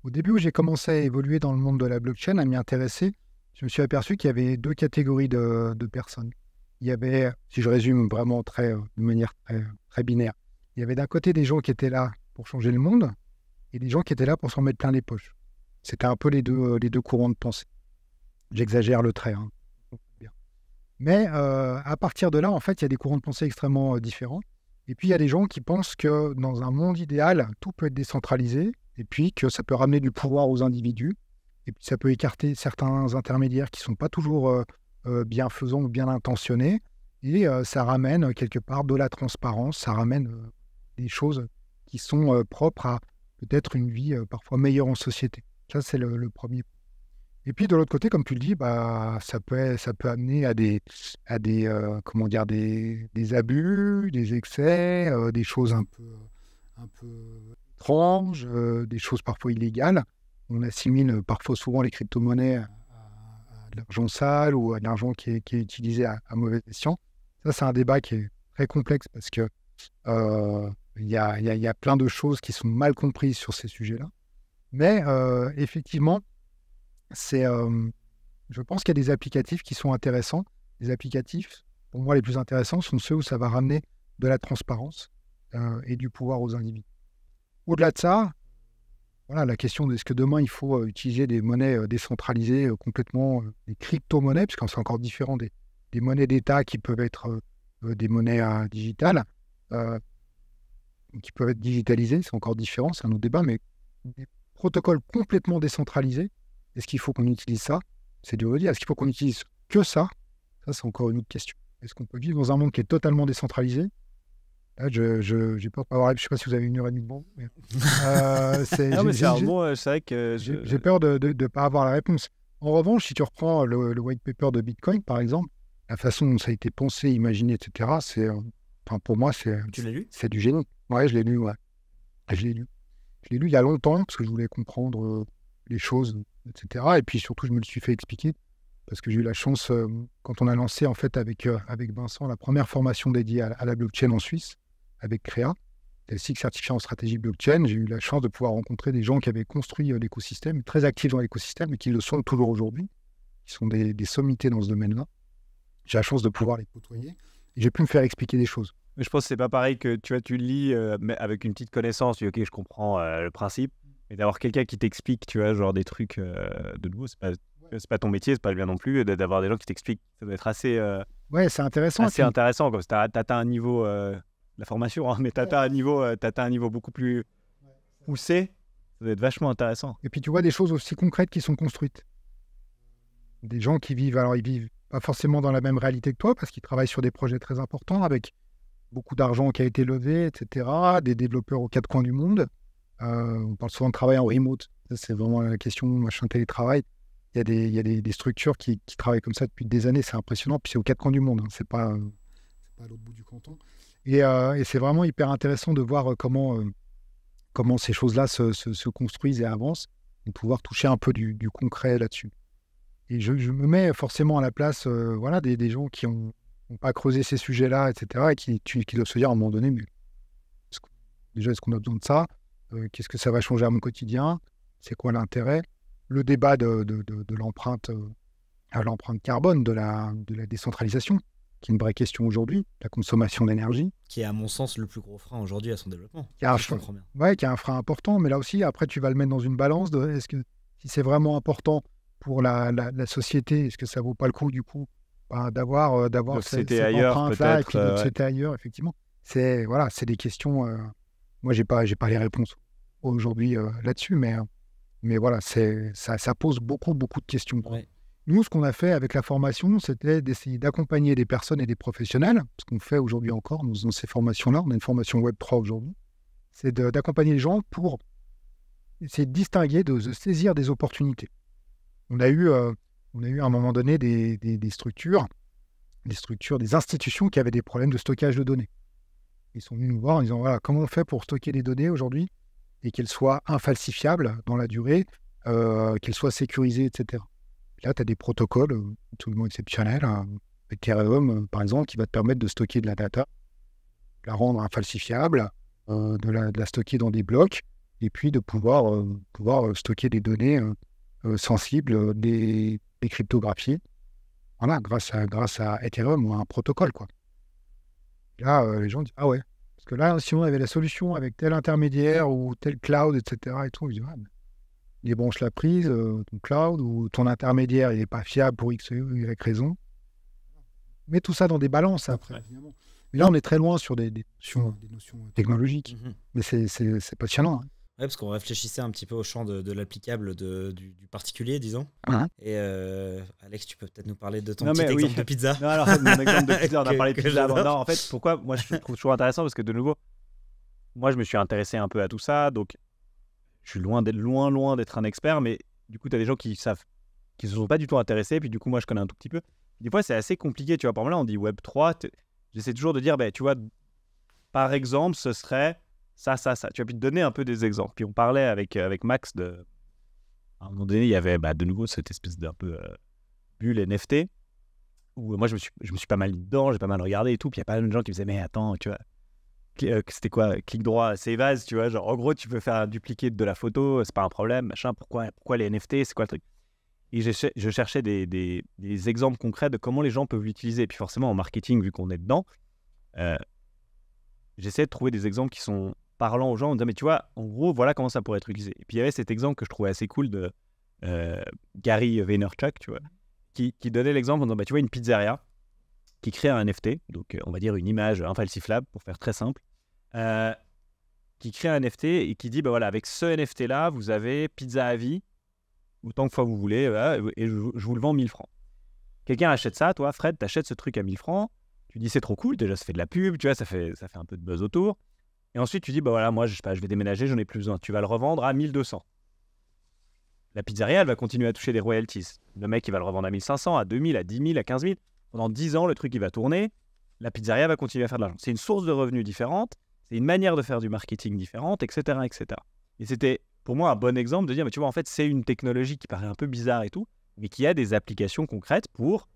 Au début où j'ai commencé à évoluer dans le monde de la blockchain, à m'y intéresser, je me suis aperçu qu'il y avait deux catégories de personnes. Il y avait, si je résume vraiment de manière très binaire, il y avait d'un côté des gens qui étaient là pour changer le monde et des gens qui étaient là pour s'en mettre plein les poches. C'était un peu les deux courants de pensée. J'exagère le trait, hein. Mais à partir de là, en fait, il y a des courants de pensée extrêmement différents. Et puis, il y a des gens qui pensent que dans un monde idéal, tout peut être décentralisé et puis que ça peut ramener du pouvoir aux individus. Et puis, ça peut écarter certains intermédiaires qui ne sont pas toujours bienfaisants ou bien intentionnés. Et ça ramène quelque part de la transparence, ça ramène des choses qui sont propres à peut-être une vie parfois meilleure en société. Ça, c'est le premier. Et puis de l'autre côté, comme tu le dis, ça peut amener à comment dire, des abus, des excès, des choses un peu étranges, des choses parfois illégales. On assimile parfois souvent les crypto-monnaies à de l'argent sale ou à de l'argent qui est utilisé à mauvais escient. Ça, c'est un débat qui est très complexe parce que il y a plein de choses qui sont mal comprises sur ces sujets-là. Mais effectivement, je pense qu'il y a des applicatifs qui sont intéressants. Les applicatifs, pour moi, les plus intéressants sont ceux où ça va ramener de la transparence et du pouvoir aux individus. Au-delà de ça, voilà, la question de est-ce que demain, il faut utiliser des monnaies décentralisées complètement, des crypto-monnaies, parce que c'est encore différent des monnaies d'État qui peuvent être des monnaies digitales, qui peuvent être digitalisées, c'est encore différent, c'est un autre débat, mais des protocoles complètement décentralisés, est-ce qu'il faut qu'on utilise ça? C'est dur de dire. Est-ce qu'il faut qu'on utilise que ça? Ça, c'est encore une autre question. Est-ce qu'on peut vivre dans un monde qui est totalement décentralisé? Là, j'ai peur de pas avoir... Je ne sais pas si vous avez 1 heure et demie de bon. Mais, non, mais c'est vrai que... J'ai peur de ne pas avoir la réponse. En revanche, si tu reprends le white paper de Bitcoin, par exemple, la façon dont ça a été pensé, imaginé, etc., pour moi, Tu l'as lu? C'est du génie. Ouais, je l'ai lu, ouais. Je l'ai lu. Je l'ai lu il y a longtemps, parce que je voulais comprendre les choses, etc. Et puis surtout, je me le suis fait expliquer, parce que j'ai eu la chance, quand on a lancé en fait avec Vincent la première formation dédiée à la blockchain en Suisse, avec Créa, le SIG certifié en stratégie blockchain, j'ai eu la chance de pouvoir rencontrer des gens qui avaient construit l'écosystème, très actifs dans l'écosystème, et qui le sont toujours aujourd'hui, qui sont des sommités dans ce domaine-là. J'ai la chance de pouvoir les côtoyer, et j'ai pu me faire expliquer des choses. Mais je pense que c'est pas pareil que tu lis mais avec une petite connaissance, tu dis ok, je comprends le principe, mais d'avoir quelqu'un qui t'explique, tu vois, genre des trucs de nouveau, c'est pas ton métier, c'est pas le bien non plus, et d'avoir des gens qui t'expliquent, ça doit être assez ouais, c'est intéressant. Assez intéressant, comme t'as atteint un niveau la formation, hein, mais t'as atteint un niveau beaucoup plus poussé, ça doit être vachement intéressant. Et puis tu vois des choses aussi concrètes qui sont construites. Des gens qui vivent, alors ils vivent pas forcément dans la même réalité que toi, parce qu'ils travaillent sur des projets très importants avec beaucoup d'argent qui a été levé, etc. Des développeurs aux quatre coins du monde. On parle souvent de travail en remote. Ça, c'est vraiment la question, machin télétravail. Il y a des structures qui travaillent comme ça depuis des années. C'est impressionnant. Puis c'est aux quatre coins du monde. Hein. C'est pas à l'autre bout du canton. Et c'est vraiment hyper intéressant de voir comment ces choses-là se construisent et avancent, et de pouvoir toucher un peu du concret là-dessus. Et je me mets forcément à la place voilà, des gens qui n'ont pas creusé ces sujets-là, etc., et qui doivent se dire à un moment donné, mais est-ce qu'on a besoin de ça? Qu'est-ce que ça va changer à mon quotidien? C'est quoi l'intérêt? Le débat de l'empreinte carbone, de la décentralisation, qui est une vraie question aujourd'hui, la consommation d'énergie. Qui est à mon sens le plus gros frein aujourd'hui à son développement. Qui a qui a un frein important, mais là aussi, après, tu vas le mettre dans une balance de est-ce que si c'est vraiment important pour la société, est-ce que ça vaut pas le coup, du coup, d'avoir cette empreinte-là et puis de société ailleurs, effectivement. C'est des questions. Moi, j'ai pas les réponses aujourd'hui là-dessus, mais voilà, ça pose beaucoup de questions. Ouais. Nous, ce qu'on a fait avec la formation, c'était d'essayer d'accompagner des personnes et des professionnels, ce qu'on fait aujourd'hui encore, nous faisons ces formations-là, on a une formation Web3 aujourd'hui, c'est d'accompagner les gens pour essayer de distinguer, de saisir des opportunités. On a eu à un moment donné des structures, des institutions qui avaient des problèmes de stockage de données. Ils sont venus nous voir en disant, voilà, comment on fait pour stocker des données aujourd'hui et qu'elles soient infalsifiables dans la durée, qu'elles soient sécurisées, etc. Là, tu as des protocoles, tout le monde exceptionnel, Ethereum, par exemple, qui va te permettre de stocker de la data, de la rendre infalsifiable, de la stocker dans des blocs, et puis de pouvoir stocker des données sensibles, des cryptographiées. Voilà, grâce à Ethereum ou à un protocole, quoi. Là, les gens disent, ah ouais. Parce que là, si on avait la solution avec tel intermédiaire ou tel cloud, etc. et tout, je dis, ah, les branches la prise, ton cloud ou ton intermédiaire, il n'est pas fiable pour X ou Y raison. Mets tout ça dans des balances après, évidemment. Mais là, on est très loin sur des notions technologiques. Mais c'est passionnant. Hein. Ouais, parce qu'on réfléchissait un petit peu au champ de l'applicable du particulier, disons. Hein. Et Alex, tu peux peut-être nous parler de ton Non, petit mais exemple oui. de pizza. Non, alors, en fait, mon exemple de pizza, on a Que- parlé de que pizza avant. j'adore. Non, en fait, pourquoi moi je trouve toujours intéressant parce que de nouveau, moi je me suis intéressé un peu à tout ça, donc je suis loin d'être un expert, mais du coup, tu as des gens qui se sont pas du tout intéressés, puis du coup, moi je connais un tout petit peu. Des fois, c'est assez compliqué, tu vois. Par exemple, là, on dit Web3, j'essaie toujours de dire, tu vois, par exemple, ce serait ça. Tu vas puis te donner un peu des exemples. Puis on parlait avec Max à un moment donné, il y avait de nouveau cette espèce d'un peu bulle NFT où moi je me suis pas mal mis dedans, j'ai pas mal regardé et tout. Puis il y a pas mal de gens qui me disaient, mais attends, tu vois, c'était quoi, clic droit, save as, tu vois, genre en gros, tu peux faire un duplicate de la photo, c'est pas un problème, machin. Pourquoi les NFT, c'est quoi le truc? Et je cherchais des exemples concrets de comment les gens peuvent l'utiliser. Et puis forcément, en marketing, vu qu'on est dedans, j'essaie de trouver des exemples qui sont parlants aux gens en disant, mais tu vois, en gros, voilà comment ça pourrait être utilisé. Et puis il y avait cet exemple que je trouvais assez cool de Gary Vaynerchuk, tu vois, qui donnait l'exemple en disant, tu vois, une pizzeria qui crée un NFT, donc on va dire une image infalsifiable, pour faire très simple, qui crée un NFT et qui dit, voilà, avec ce NFT-là, vous avez pizza à vie, autant de fois vous voulez, et je vous le vends 1000 francs. Quelqu'un achète ça, toi, Fred, t'achètes ce truc à 1000 francs, tu dis c'est trop cool, déjà ça fait de la pub, tu vois, ça fait un peu de buzz autour. Et ensuite tu dis, voilà, moi je sais pas, je vais déménager, j'en ai plus besoin. Tu vas le revendre à 1200. La pizzeria, elle va continuer à toucher des royalties. Le mec, il va le revendre à 1500, à 2000, à 10 000, à 15 000. Pendant 10 ans, le truc, il va tourner. La pizzeria va continuer à faire de l'argent. C'est une source de revenus différente, c'est une manière de faire du marketing différente, etc., etc. Et c'était pour moi un bon exemple de dire, mais tu vois, en fait, c'est une technologie qui paraît un peu bizarre et tout, mais qui a des applications concrètes pour,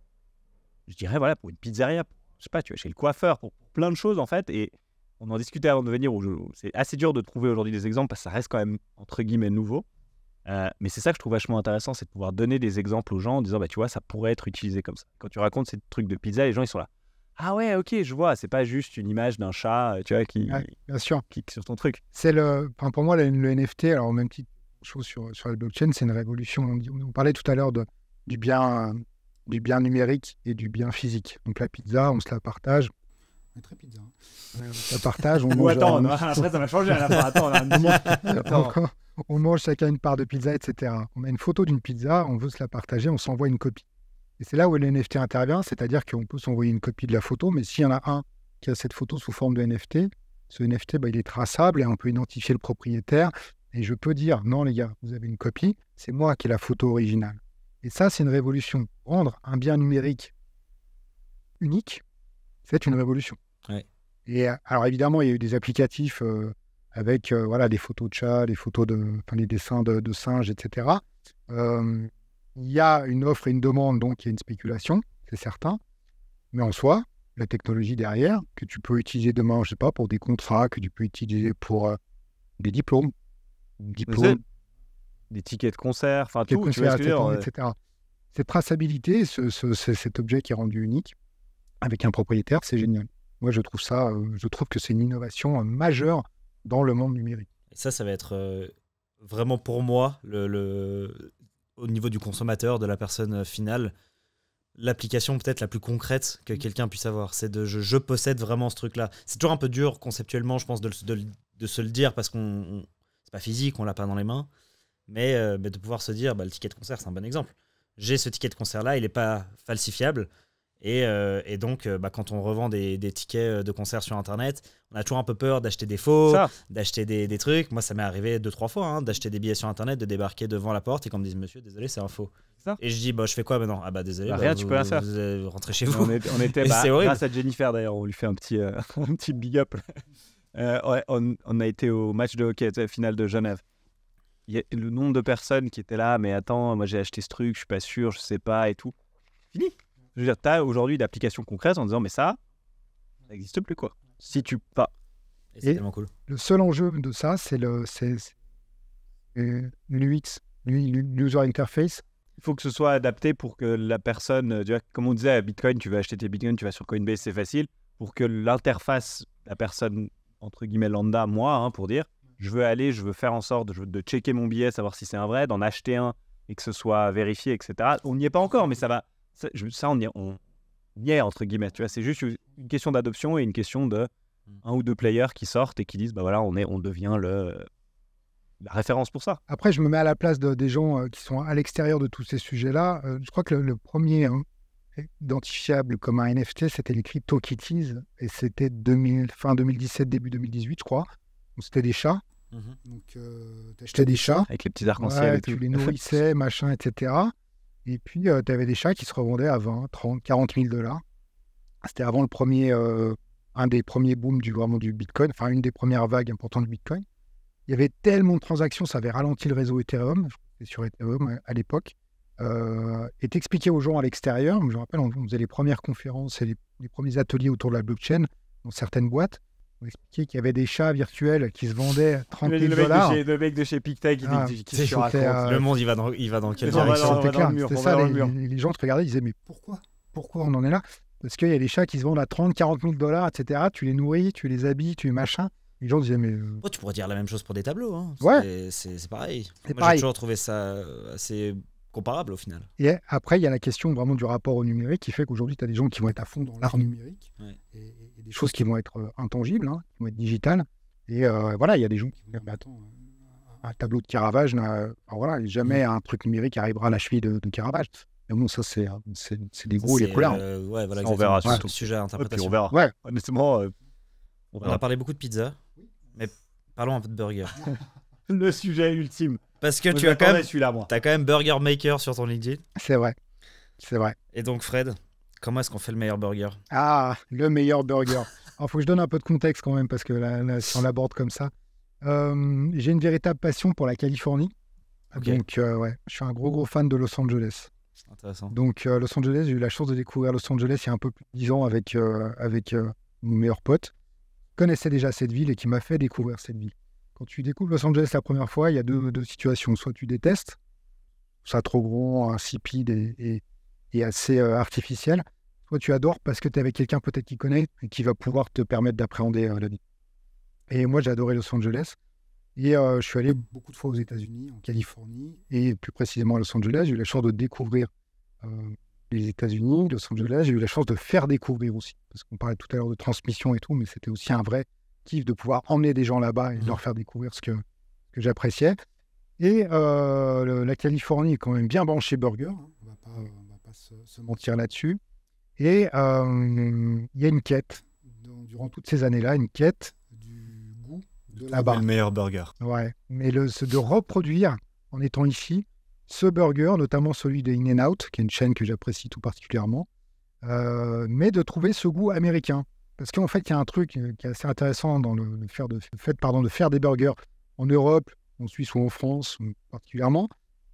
je dirais, voilà, pour une pizzeria, je sais pas, tu vois, chez le coiffeur, pour plein de choses, en fait. Et on en discutait avant de venir, c'est assez dur de trouver aujourd'hui des exemples, parce que ça reste quand même, entre guillemets, nouveau. Mais c'est ça que je trouve vachement intéressant, c'est de pouvoir donner des exemples aux gens en disant, tu vois, ça pourrait être utilisé comme ça. Quand tu racontes ces trucs de pizza, les gens, ils sont là. Ah ouais, ok, je vois, c'est pas juste une image d'un chat, tu vois, qui bien sûr. clique sur ton truc. C'est pour moi, le NFT, alors au même titre chose sur la blockchain, c'est une révolution. On parlait tout à l'heure du bien numérique et du bien physique. Donc la pizza, on se la partage. On est très pizza. Hein. On se la partage. On mange, après ça m'a changé à la fin. Attends, on mange chacun une part de pizza, etc. On a une photo d'une pizza, on veut se la partager, on s'envoie une copie. Et c'est là où le NFT intervient, c'est-à-dire qu'on peut s'envoyer une copie de la photo, mais s'il y en a un qui a cette photo sous forme de NFT, ce NFT, il est traçable et on peut identifier le propriétaire. Et je peux dire, non les gars, vous avez une copie, c'est moi qui ai la photo originale. Et ça, c'est une révolution. Rendre un bien numérique unique, c'est une révolution. Ouais. Et alors évidemment, il y a eu des applicatifs avec des photos de chats, les dessins de singes, etc. Il y a une offre et une demande, donc il y a une spéculation, c'est certain. Mais en soi, la technologie derrière, que tu peux utiliser demain, je sais pas, pour des contrats, que tu peux utiliser pour des diplômes, des tickets de concert, enfin des tout, tu vois ce que je veux dire, etc. Cette traçabilité, cet objet qui est rendu unique avec un propriétaire, c'est génial. Moi, je trouve que c'est une innovation majeure dans le monde numérique. Et ça va être vraiment pour moi, au niveau du consommateur, de la personne finale, l'application peut-être la plus concrète que quelqu'un puisse avoir. C'est je possède vraiment ce truc-là. C'est toujours un peu dur conceptuellement, je pense, de se le dire parce qu'on c'est pas physique, on l'a pas dans les mains. Mais de pouvoir se dire, le ticket de concert, c'est un bon exemple. J'ai ce ticket de concert-là, il n'est pas falsifiable. Et donc, quand on revend des tickets de concert sur Internet, on a toujours un peu peur d'acheter des faux, d'acheter des trucs. Moi, ça m'est arrivé 2-3 fois, d'acheter des billets sur Internet, de débarquer devant la porte et qu'on me dise, monsieur, désolé, c'est un faux. Et je dis, je fais quoi maintenant? Désolé, rien, tu peux rien faire. Vous rentrez chez vous. On était c'est horrible. grâce à Jennifer, d'ailleurs, on lui fait un petit big up. On a été au match de hockey, finale de Genève. Il y a le nombre de personnes qui étaient là, mais attends, moi j'ai acheté ce truc, je suis pas sûr, je sais pas et tout. Fini. Je veux dire, tu as aujourd'hui d'applications concrètes en disant, mais ça n'existe plus, quoi. Si tu pas. Et c'est tellement cool. Le seul enjeu de ça, c'est l'UX, l'user interface. Il faut que ce soit adapté pour que la personne, tu vois, comme on disait à Bitcoin, tu veux acheter tes Bitcoins, tu vas sur Coinbase, c'est facile. Pour que l'interface, la personne, entre guillemets, lambda, moi, pour dire, je veux faire en sorte de checker mon billet, savoir si c'est un vrai, d'en acheter un et que ce soit vérifié, etc. On n'y est pas encore, mais ça va. On y est, entre guillemets. Tu vois, c'est juste une question d'adoption et une question de un ou deux players qui sortent et qui disent, bah voilà, on devient la référence pour ça. Après, je me mets à la place des gens qui sont à l'extérieur de tous ces sujets-là. Je crois que le premier identifiable comme un NFT, c'était les CryptoKitties. Et c'était fin 2017, début 2018, je crois. Donc, c'était des chats. Donc, tu achetais des chats. Avec les petits arcs-en-ciel et tout. Tu les nourrissais, machin, etc. Et puis, tu avais des chats qui se revendaient à 20, 30, 40 000 $. C'était avant un des premiers booms du Bitcoin, enfin, une des premières vagues importantes du Bitcoin. Il y avait tellement de transactions, ça avait ralenti le réseau Ethereum, c'était sur Ethereum à l'époque, et t'expliquais aux gens à l'extérieur, je me rappelle, on faisait les premières conférences et les premiers ateliers autour de la blockchain dans certaines boîtes, on expliquait qu'il y avait des chats virtuels qui se vendaient à 30 000 $. Le mec de chez Pictet qui se raconte. Le monde, il va dans quelle direction? C'était clair, c'était ça, les gens te regardaient, ils disaient, mais pourquoi on en est là? Parce qu'il y a des chats qui se vendent à 30, 40 000 $, etc. Tu les nourris, tu les habilles, tu les machins. Les gens disaient, mais. Tu pourrais dire la même chose pour des tableaux. Hein. Ouais. C'est pareil. C'est Moi, j'ai toujours trouvé ça assez comparable au final. Et après, il y a la question vraiment du rapport au numérique qui fait qu'aujourd'hui, tu as des gens qui vont être à fond dans l'art numérique et des choses qui vont être intangibles, qui vont être digitales. Et voilà, il y a des gens qui vont dire, mais attends, un tableau de Caravage, jamais un truc numérique arrivera à la cheville de Caravage. Mais bon, ça, c'est des gros et des couleurs. On verra sur le sujet à interprétation. On verra. Ouais. Honnêtement, on a parlé beaucoup de pizza, mais parlons un peu de burger. Le sujet ultime. Parce que tu as quand même Burger Maker sur ton LinkedIn. C'est vrai. Et donc, Fred, comment est-ce qu'on fait le meilleur burger? Ah, le meilleur burger. Alors, il faut que je donne un peu de contexte quand même, parce que là, si on l'aborde comme ça, j'ai une véritable passion pour la Californie. Okay. Donc, je suis un gros fan de Los Angeles. C'est intéressant. Donc, Los Angeles, j'ai eu la chance de découvrir Los Angeles il y a un peu plus de 10 ans avec mon meilleur pote, qui connaissait déjà cette ville et qui m'a fait découvrir cette ville. Quand tu découvres Los Angeles la première fois, il y a deux situations. Soit tu détestes, ça trop gros, insipide et assez artificiel. Soit tu adores parce que tu es avec quelqu'un peut-être qui connaît et qui va pouvoir te permettre d'appréhender la vie. Et moi, j'ai adoré Los Angeles. Et je suis allé beaucoup de fois aux États-Unis, en Californie, et plus précisément à Los Angeles. J'ai eu la chance de découvrir les États-Unis, Los Angeles. J'ai eu la chance de faire découvrir aussi, parce qu'on parlait tout à l'heure de transmission et tout, mais c'était aussi un vrai kiff de pouvoir emmener des gens là-bas et de leur faire découvrir ce que j'appréciais. Et la Californie est quand même bien branchée burger, on va pas se mentir là-dessus. Et il y a une quête, durant toutes ces années-là, une quête du goût de là-bas. Le meilleur burger. Ouais, mais de reproduire, en étant ici, ce burger, notamment celui de In-N-Out, qui est une chaîne que j'apprécie tout particulièrement, mais de trouver ce goût américain. Parce qu'en fait, il y a un truc qui est assez intéressant dans le fait de faire des burgers en Europe, en Suisse ou en France particulièrement,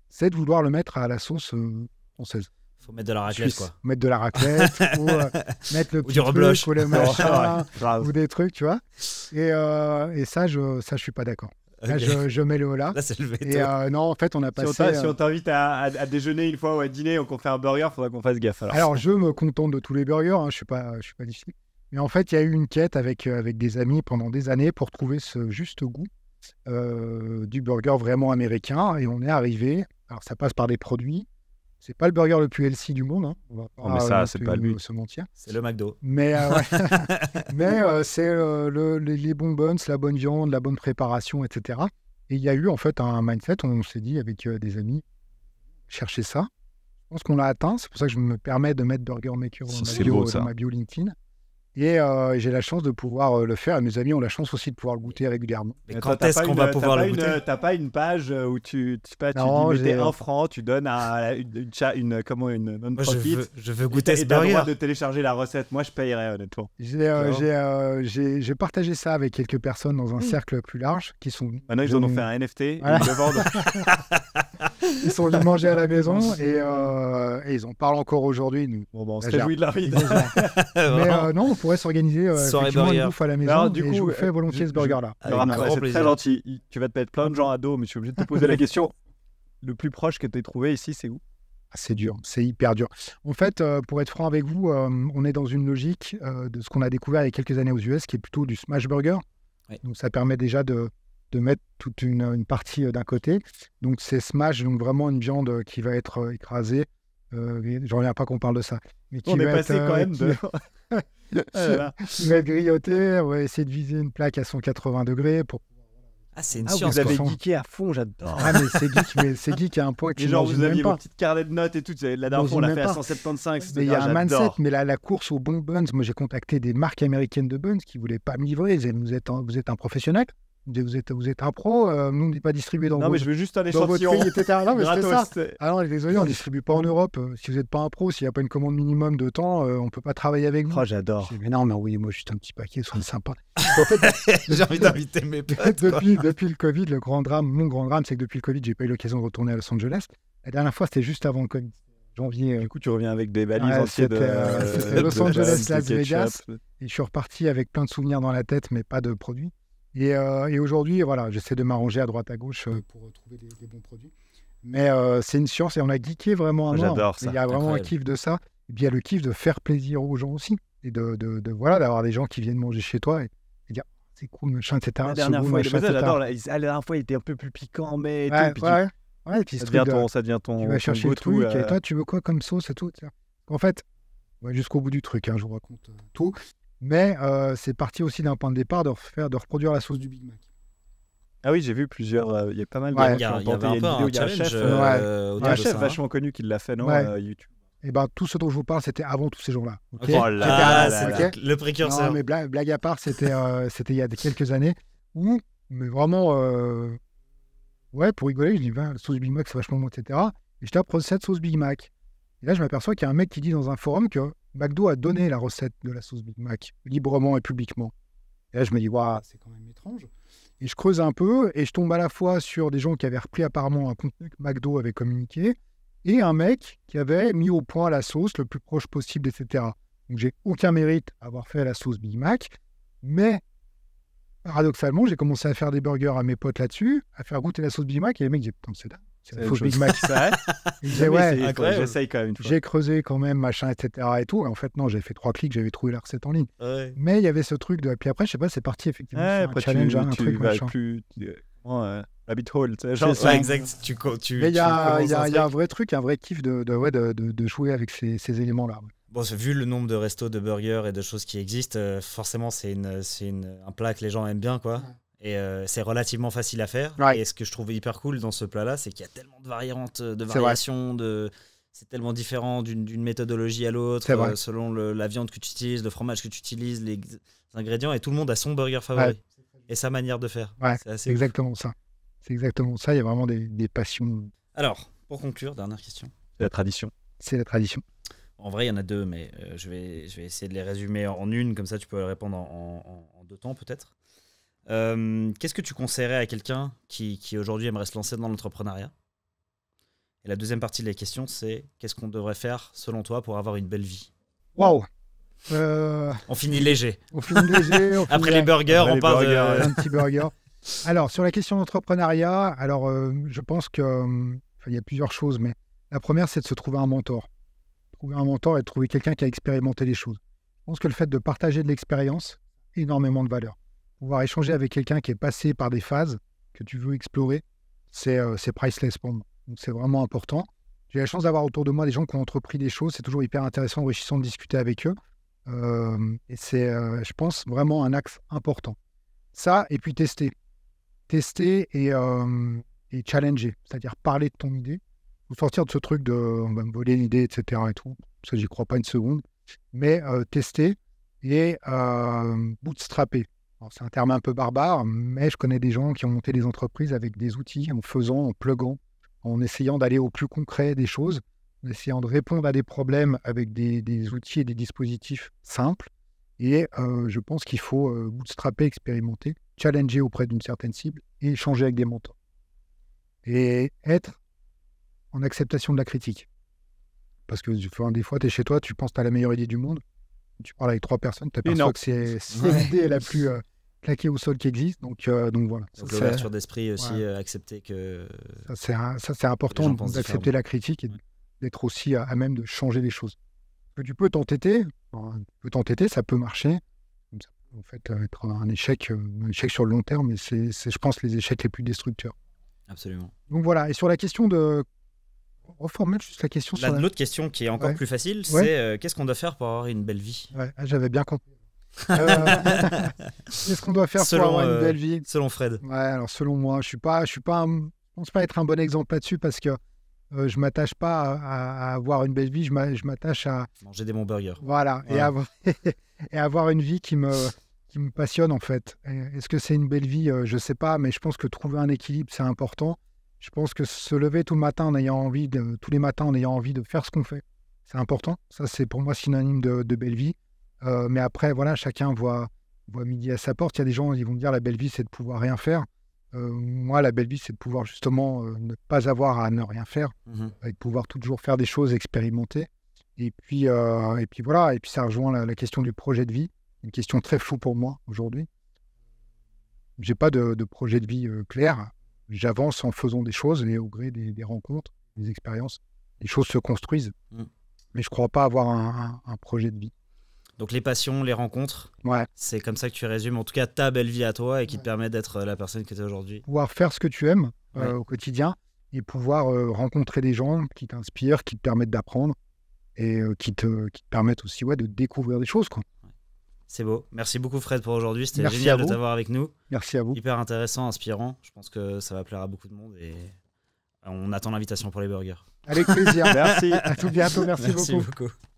c'est de vouloir le mettre à la sauce française. Faut mettre de la raclette, Suisse, quoi. Mettre de la raclette, ou mettre le petit du rebloche, truc, ou le machin, ou des trucs, tu vois. Et ça, je suis pas d'accord. Là, je mets le holà. Là, c'est le veto. Et non, en fait, on a passé... Si on t'invite à déjeuner une fois ou à dîner ou qu'on fait un burger, il faudra qu'on fasse gaffe. Alors, je me contente de tous les burgers, je suis pas difficile. Mais en fait, il y a eu une quête avec des amis pendant des années pour trouver ce juste goût du burger vraiment américain. Et on est arrivé... Alors, ça passe par des produits. C'est pas le burger le plus healthy du monde. On va pas mais ça, c'est pas lui. se mentir. C'est le McDo. Mais, c'est les bons buns, la bonne viande, la bonne préparation, etc. Et il y a eu en fait un mindset, on s'est dit avec des amis, chercher ça. Je pense qu'on l'a atteint, c'est pour ça que je me permets de mettre Burger Maker dans ma bio LinkedIn. Et j'ai la chance de pouvoir le faire. Et mes amis ont la chance aussi de pouvoir le goûter régulièrement. Mais quand est-ce qu'on va pouvoir le goûter? T'as pas une page où tu dis 1 franc, tu donnes une non-profit. Je veux goûter ce burger. Et t'as le droit de télécharger la recette. Moi, je payerais honnêtement. J'ai partagé ça avec quelques personnes dans un cercle plus large qui sont... Maintenant, ils en ont fait un NFT et ils le vendent. Ils sont venus manger à la maison et ils en parlent encore aujourd'hui. Nous. Bon, on se Là, réjouit de leur vie. Mais non, on pourrait s'organiser Soirée effectivement burger. une bouffe à la maison. Alors, du et je coup, vous fais volontiers ce burger-là. Avec Non, grand c'est plaisir. très gentil. Tu vas te mettre plein de gens à dos, mais je suis obligé de te poser la question. Le plus proche que tu aies trouvé ici, c'est où? C'est dur, c'est hyper dur. En fait, pour être franc avec vous, on est dans une logique de ce qu'on a découvert il y a quelques années aux US, qui est plutôt du smash burger. Oui. Donc, ça permet déjà de mettre toute une partie d'un côté. Donc, c'est smash, donc vraiment une viande qui va être écrasée. J'en reviens pas qu'on parle de ça. Mais qui On est va passé être, quand même qui- de. Voilà. qui va être grillotée. On va essayer de viser une plaque à 180 degrés pour... Ah, c'est une Ah, science. vous avez quoi. geeké à fond, j'adore. Ah, mais c'est geek à un point Et qui genre, n'imagine vous même aviez pas. vos petites carnets de notes et tout. La dernière fois, on l'a J'imagine fait à même pas. 175. Mais il y a un mindset, j'adore. mais la course aux bons buns, moi j'ai contacté des marques américaines de buns qui ne voulaient pas me livrer. Ils disaient, vous êtes un professionnel, vous êtes un pro, nous on n'est pas distribué dans Non, mais votre, je veux juste un dans votre échantillon. pays, etc. Non, mais c'était ça. Gratos. Ah non, désolé, on ne distribue pas en Europe. Si vous n'êtes pas un pro, s'il n'y a pas une commande minimum de temps, on ne peut pas travailler avec vous. Oh, j'adore. Je dis, mais non, mais oui, moi juste un petit paquet, soyez sympa. En fait, J'ai envie d'inviter mes potes. quoi. depuis le Covid, mon grand drame, c'est que depuis le Covid, j'ai pas eu l'occasion de retourner à Los Angeles. La dernière fois, c'était juste avant le Covid. Janvier. Du coup, tu reviens avec des valises Ouais, entières de. c'était Los Angeles, de Las ketchup. Vegas. Et je suis reparti avec plein de souvenirs dans la tête, mais pas de produits. Et aujourd'hui, voilà, j'essaie de m'arranger à droite à gauche pour trouver des bons produits. Mais c'est une science et on a geeké vraiment un an. J'adore ça. Il y a vraiment Incroyable. un kiff de ça. Et puis il y a le kiff de faire plaisir aux gens aussi. Et voilà, d'avoir des gens qui viennent manger chez toi et dire c'est cool, machin, etc. La dernière So good, fois, machin, etc. j'adore. La dernière fois, il était un peu plus piquant, mais. Ouais, tout, puis ouais. Ouais, et puis ce ça truc devient de- ça devient ton. tu vas ton chercher le go-to, truc et toi, tu veux quoi comme sauce et tout. En fait, ouais, jusqu'au bout du truc, hein, je vous raconte tout. Mais c'est parti aussi d'un point de départ de reproduire la sauce du Big Mac. Ah oui, j'ai vu plusieurs. Il y a pas mal de Ouais. gens Il y, qui ont il y avait tenté. Il y un a peu une vidéo, un il y a un challenge chef. Ouais. Il y a un autour de chef ça, hein. vachement connu qui l'a fait, non Ouais. YouTube. Et ben tout ce dont je vous parle, c'était avant tous ces jours-là. ok Ok. Oh là C'était là avant, là ok là. Le précurseur. Non, mais blague à part, c'était il y a quelques années où, mais vraiment, ouais, pour rigoler, je dis, ben, la sauce Big Mac, c'est vachement bon, etc. Et je tape recette sauce Big Mac. Et là, je m'aperçois qu'il y a un mec qui dit dans un forum que McDo a donné la recette de la sauce Big Mac, librement et publiquement. Et là, je me dis, waouh, c'est quand même étrange. Et je creuse un peu et je tombe à la fois sur des gens qui avaient repris apparemment un contenu que McDo avait communiqué et un mec qui avait mis au point la sauce le plus proche possible, etc. Donc, j'ai aucun mérite à avoir fait la sauce Big Mac, mais paradoxalement, j'ai commencé à faire des burgers à mes potes là-dessus, à faire goûter la sauce Big Mac, et les mecs disaient, putain, c'est dingue, c'est la C'est sauce autre Big Mac. C'est vrai. Ils disaient, ouais, incroyable. J'essaye quand même une fois. j'ai creusé quand même, machin, etc. et tout. Et en fait, non, j'avais fait 3 clics, j'avais trouvé la recette en ligne. Ouais. Mais il y avait ce truc de. Puis après, je sais pas, c'est parti effectivement Ouais, sur un après, challenge, un tu truc, vas machin. plus. Rabbit hole, tu sais, genre. C'est ça. Ouais, exact. Tu Mais il y a commences un un vrai truc, un vrai kiff de jouer avec ces éléments-là. Ouais. Bon, vu le nombre de restos, de burgers et de choses qui existent, forcément, c'est un plat que les gens aiment bien, quoi. Et c'est relativement facile à faire. Ouais. Et ce que je trouvais hyper cool dans ce plat-là, c'est qu'il y a tellement de variantes, de vrai. variations, c'est tellement différent d'une méthodologie à l'autre, C'est vrai. selon la viande que tu utilises, le fromage que tu utilises, les ingrédients, et tout le monde a son burger favori. Et sa manière de faire. Ouais, C'est assez c'est exactement ça. C'est exactement ça. Il y a vraiment des passions. Alors, pour conclure, dernière question. C'est la tradition. C'est la tradition. En vrai, il y en a deux, mais je vais essayer de les résumer en une, comme ça tu peux répondre en 2 temps peut-être. Qu'est-ce que tu conseillerais à quelqu'un qui aujourd'hui aimerait se lancer dans l'entrepreneuriat? Et la deuxième partie de la question, c'est qu'est-ce qu'on devrait faire selon toi pour avoir une belle vie? Waouh! On finit léger. On finit léger. On Après finit les burgers, Après on les parle de... burgers, un petit burger. Alors, sur la question d'entrepreneuriat, alors je pense que il y a plusieurs choses, mais la première, c'est de se trouver un mentor. Trouver un mentor et de trouver quelqu'un qui a expérimenté les choses. Je pense que le fait de partager de l'expérience a énormément de valeur. Pouvoir échanger avec quelqu'un qui est passé par des phases que tu veux explorer, c'est priceless pour moi. Donc, c'est vraiment important. J'ai la chance d'avoir autour de moi des gens qui ont entrepris des choses. C'est toujours hyper intéressant, enrichissant de discuter avec eux. Et c'est, je pense, vraiment un axe important. Ça, et puis tester. Tester et challenger. C'est-à-dire parler de ton idée. Ou sortir de ce truc de on va me voler l'idée, etc. et tout. Ça, j'y crois pas une seconde. Mais tester et bootstrapper. Alors, c'est un terme un peu barbare, mais je connais des gens qui ont monté des entreprises avec des outils, en faisant, en pluguant, en essayant d'aller au plus concret des choses, en essayant de répondre à des problèmes avec des outils et des dispositifs simples. Et je pense qu'il faut bootstrapper, expérimenter, challenger auprès d'une certaine cible et échanger avec des mentors. Et être en acceptation de la critique. Parce que des fois, tu es chez toi, tu penses que tu as la meilleure idée du monde, tu parles avec 3 personnes, tu aperçois que c'est l'idée la plus claquée au sol qui existe. Donc voilà. Donc l'ouverture d'esprit aussi, accepter que... Ça, c'est important d'accepter la critique et d'être aussi à même de changer les choses. Parce que tu peux t'entêter, ça peut marcher. Ça peut en fait être un échec sur le long terme, mais c'est, je pense, les échecs les plus destructeurs. Absolument. Donc voilà, et sur la question de... Reformule juste la question. L'autre question qui est encore plus facile, c'est qu'est-ce qu'on doit faire pour avoir une belle vie? J'avais bien compris. Qu'est-ce qu'on doit faire pour avoir une belle vie? Selon Fred. Alors selon moi, je pense pas être un bon exemple là-dessus parce que je m'attache pas à avoir une belle vie, je m'attache à manger des bons burgers. Voilà. Et avoir une vie qui me passionne en fait. Est-ce que c'est une belle vie? Je sais pas, mais je pense que trouver un équilibre, c'est important. Je pense que se lever tous les matins en ayant envie de faire ce qu'on fait, c'est important. Ça, c'est pour moi synonyme de belle vie. Mais après, voilà, chacun voit midi à sa porte. Il y a des gens qui vont me dire la belle vie, c'est de pouvoir rien faire. Moi, la belle vie, c'est de pouvoir justement ne pas avoir à ne rien faire, et de pouvoir toujours faire des choses, expérimenter. Et puis voilà. Et puis ça rejoint la question du projet de vie, une question très floue pour moi aujourd'hui. J'ai pas de projet de vie clair. J'avance en faisant des choses et au gré des rencontres, des expériences, les choses se construisent. Mais je ne crois pas avoir un projet de vie. Donc les passions, les rencontres, c'est comme ça que tu résumes en tout cas ta belle vie à toi et qui te permet d'être la personne que tu es aujourd'hui. Pouvoir faire ce que tu aimes au quotidien et pouvoir rencontrer des gens qui t'inspirent, qui te permettent d'apprendre et qui te permettent aussi de découvrir des choses, quoi. C'est beau. Merci beaucoup Fred pour aujourd'hui. C'était génial de t'avoir avec nous. Merci à vous. Hyper intéressant, inspirant. Je pense que ça va plaire à beaucoup de monde et on attend l'invitation pour les burgers. Avec plaisir. Merci. À tout bientôt. Merci beaucoup.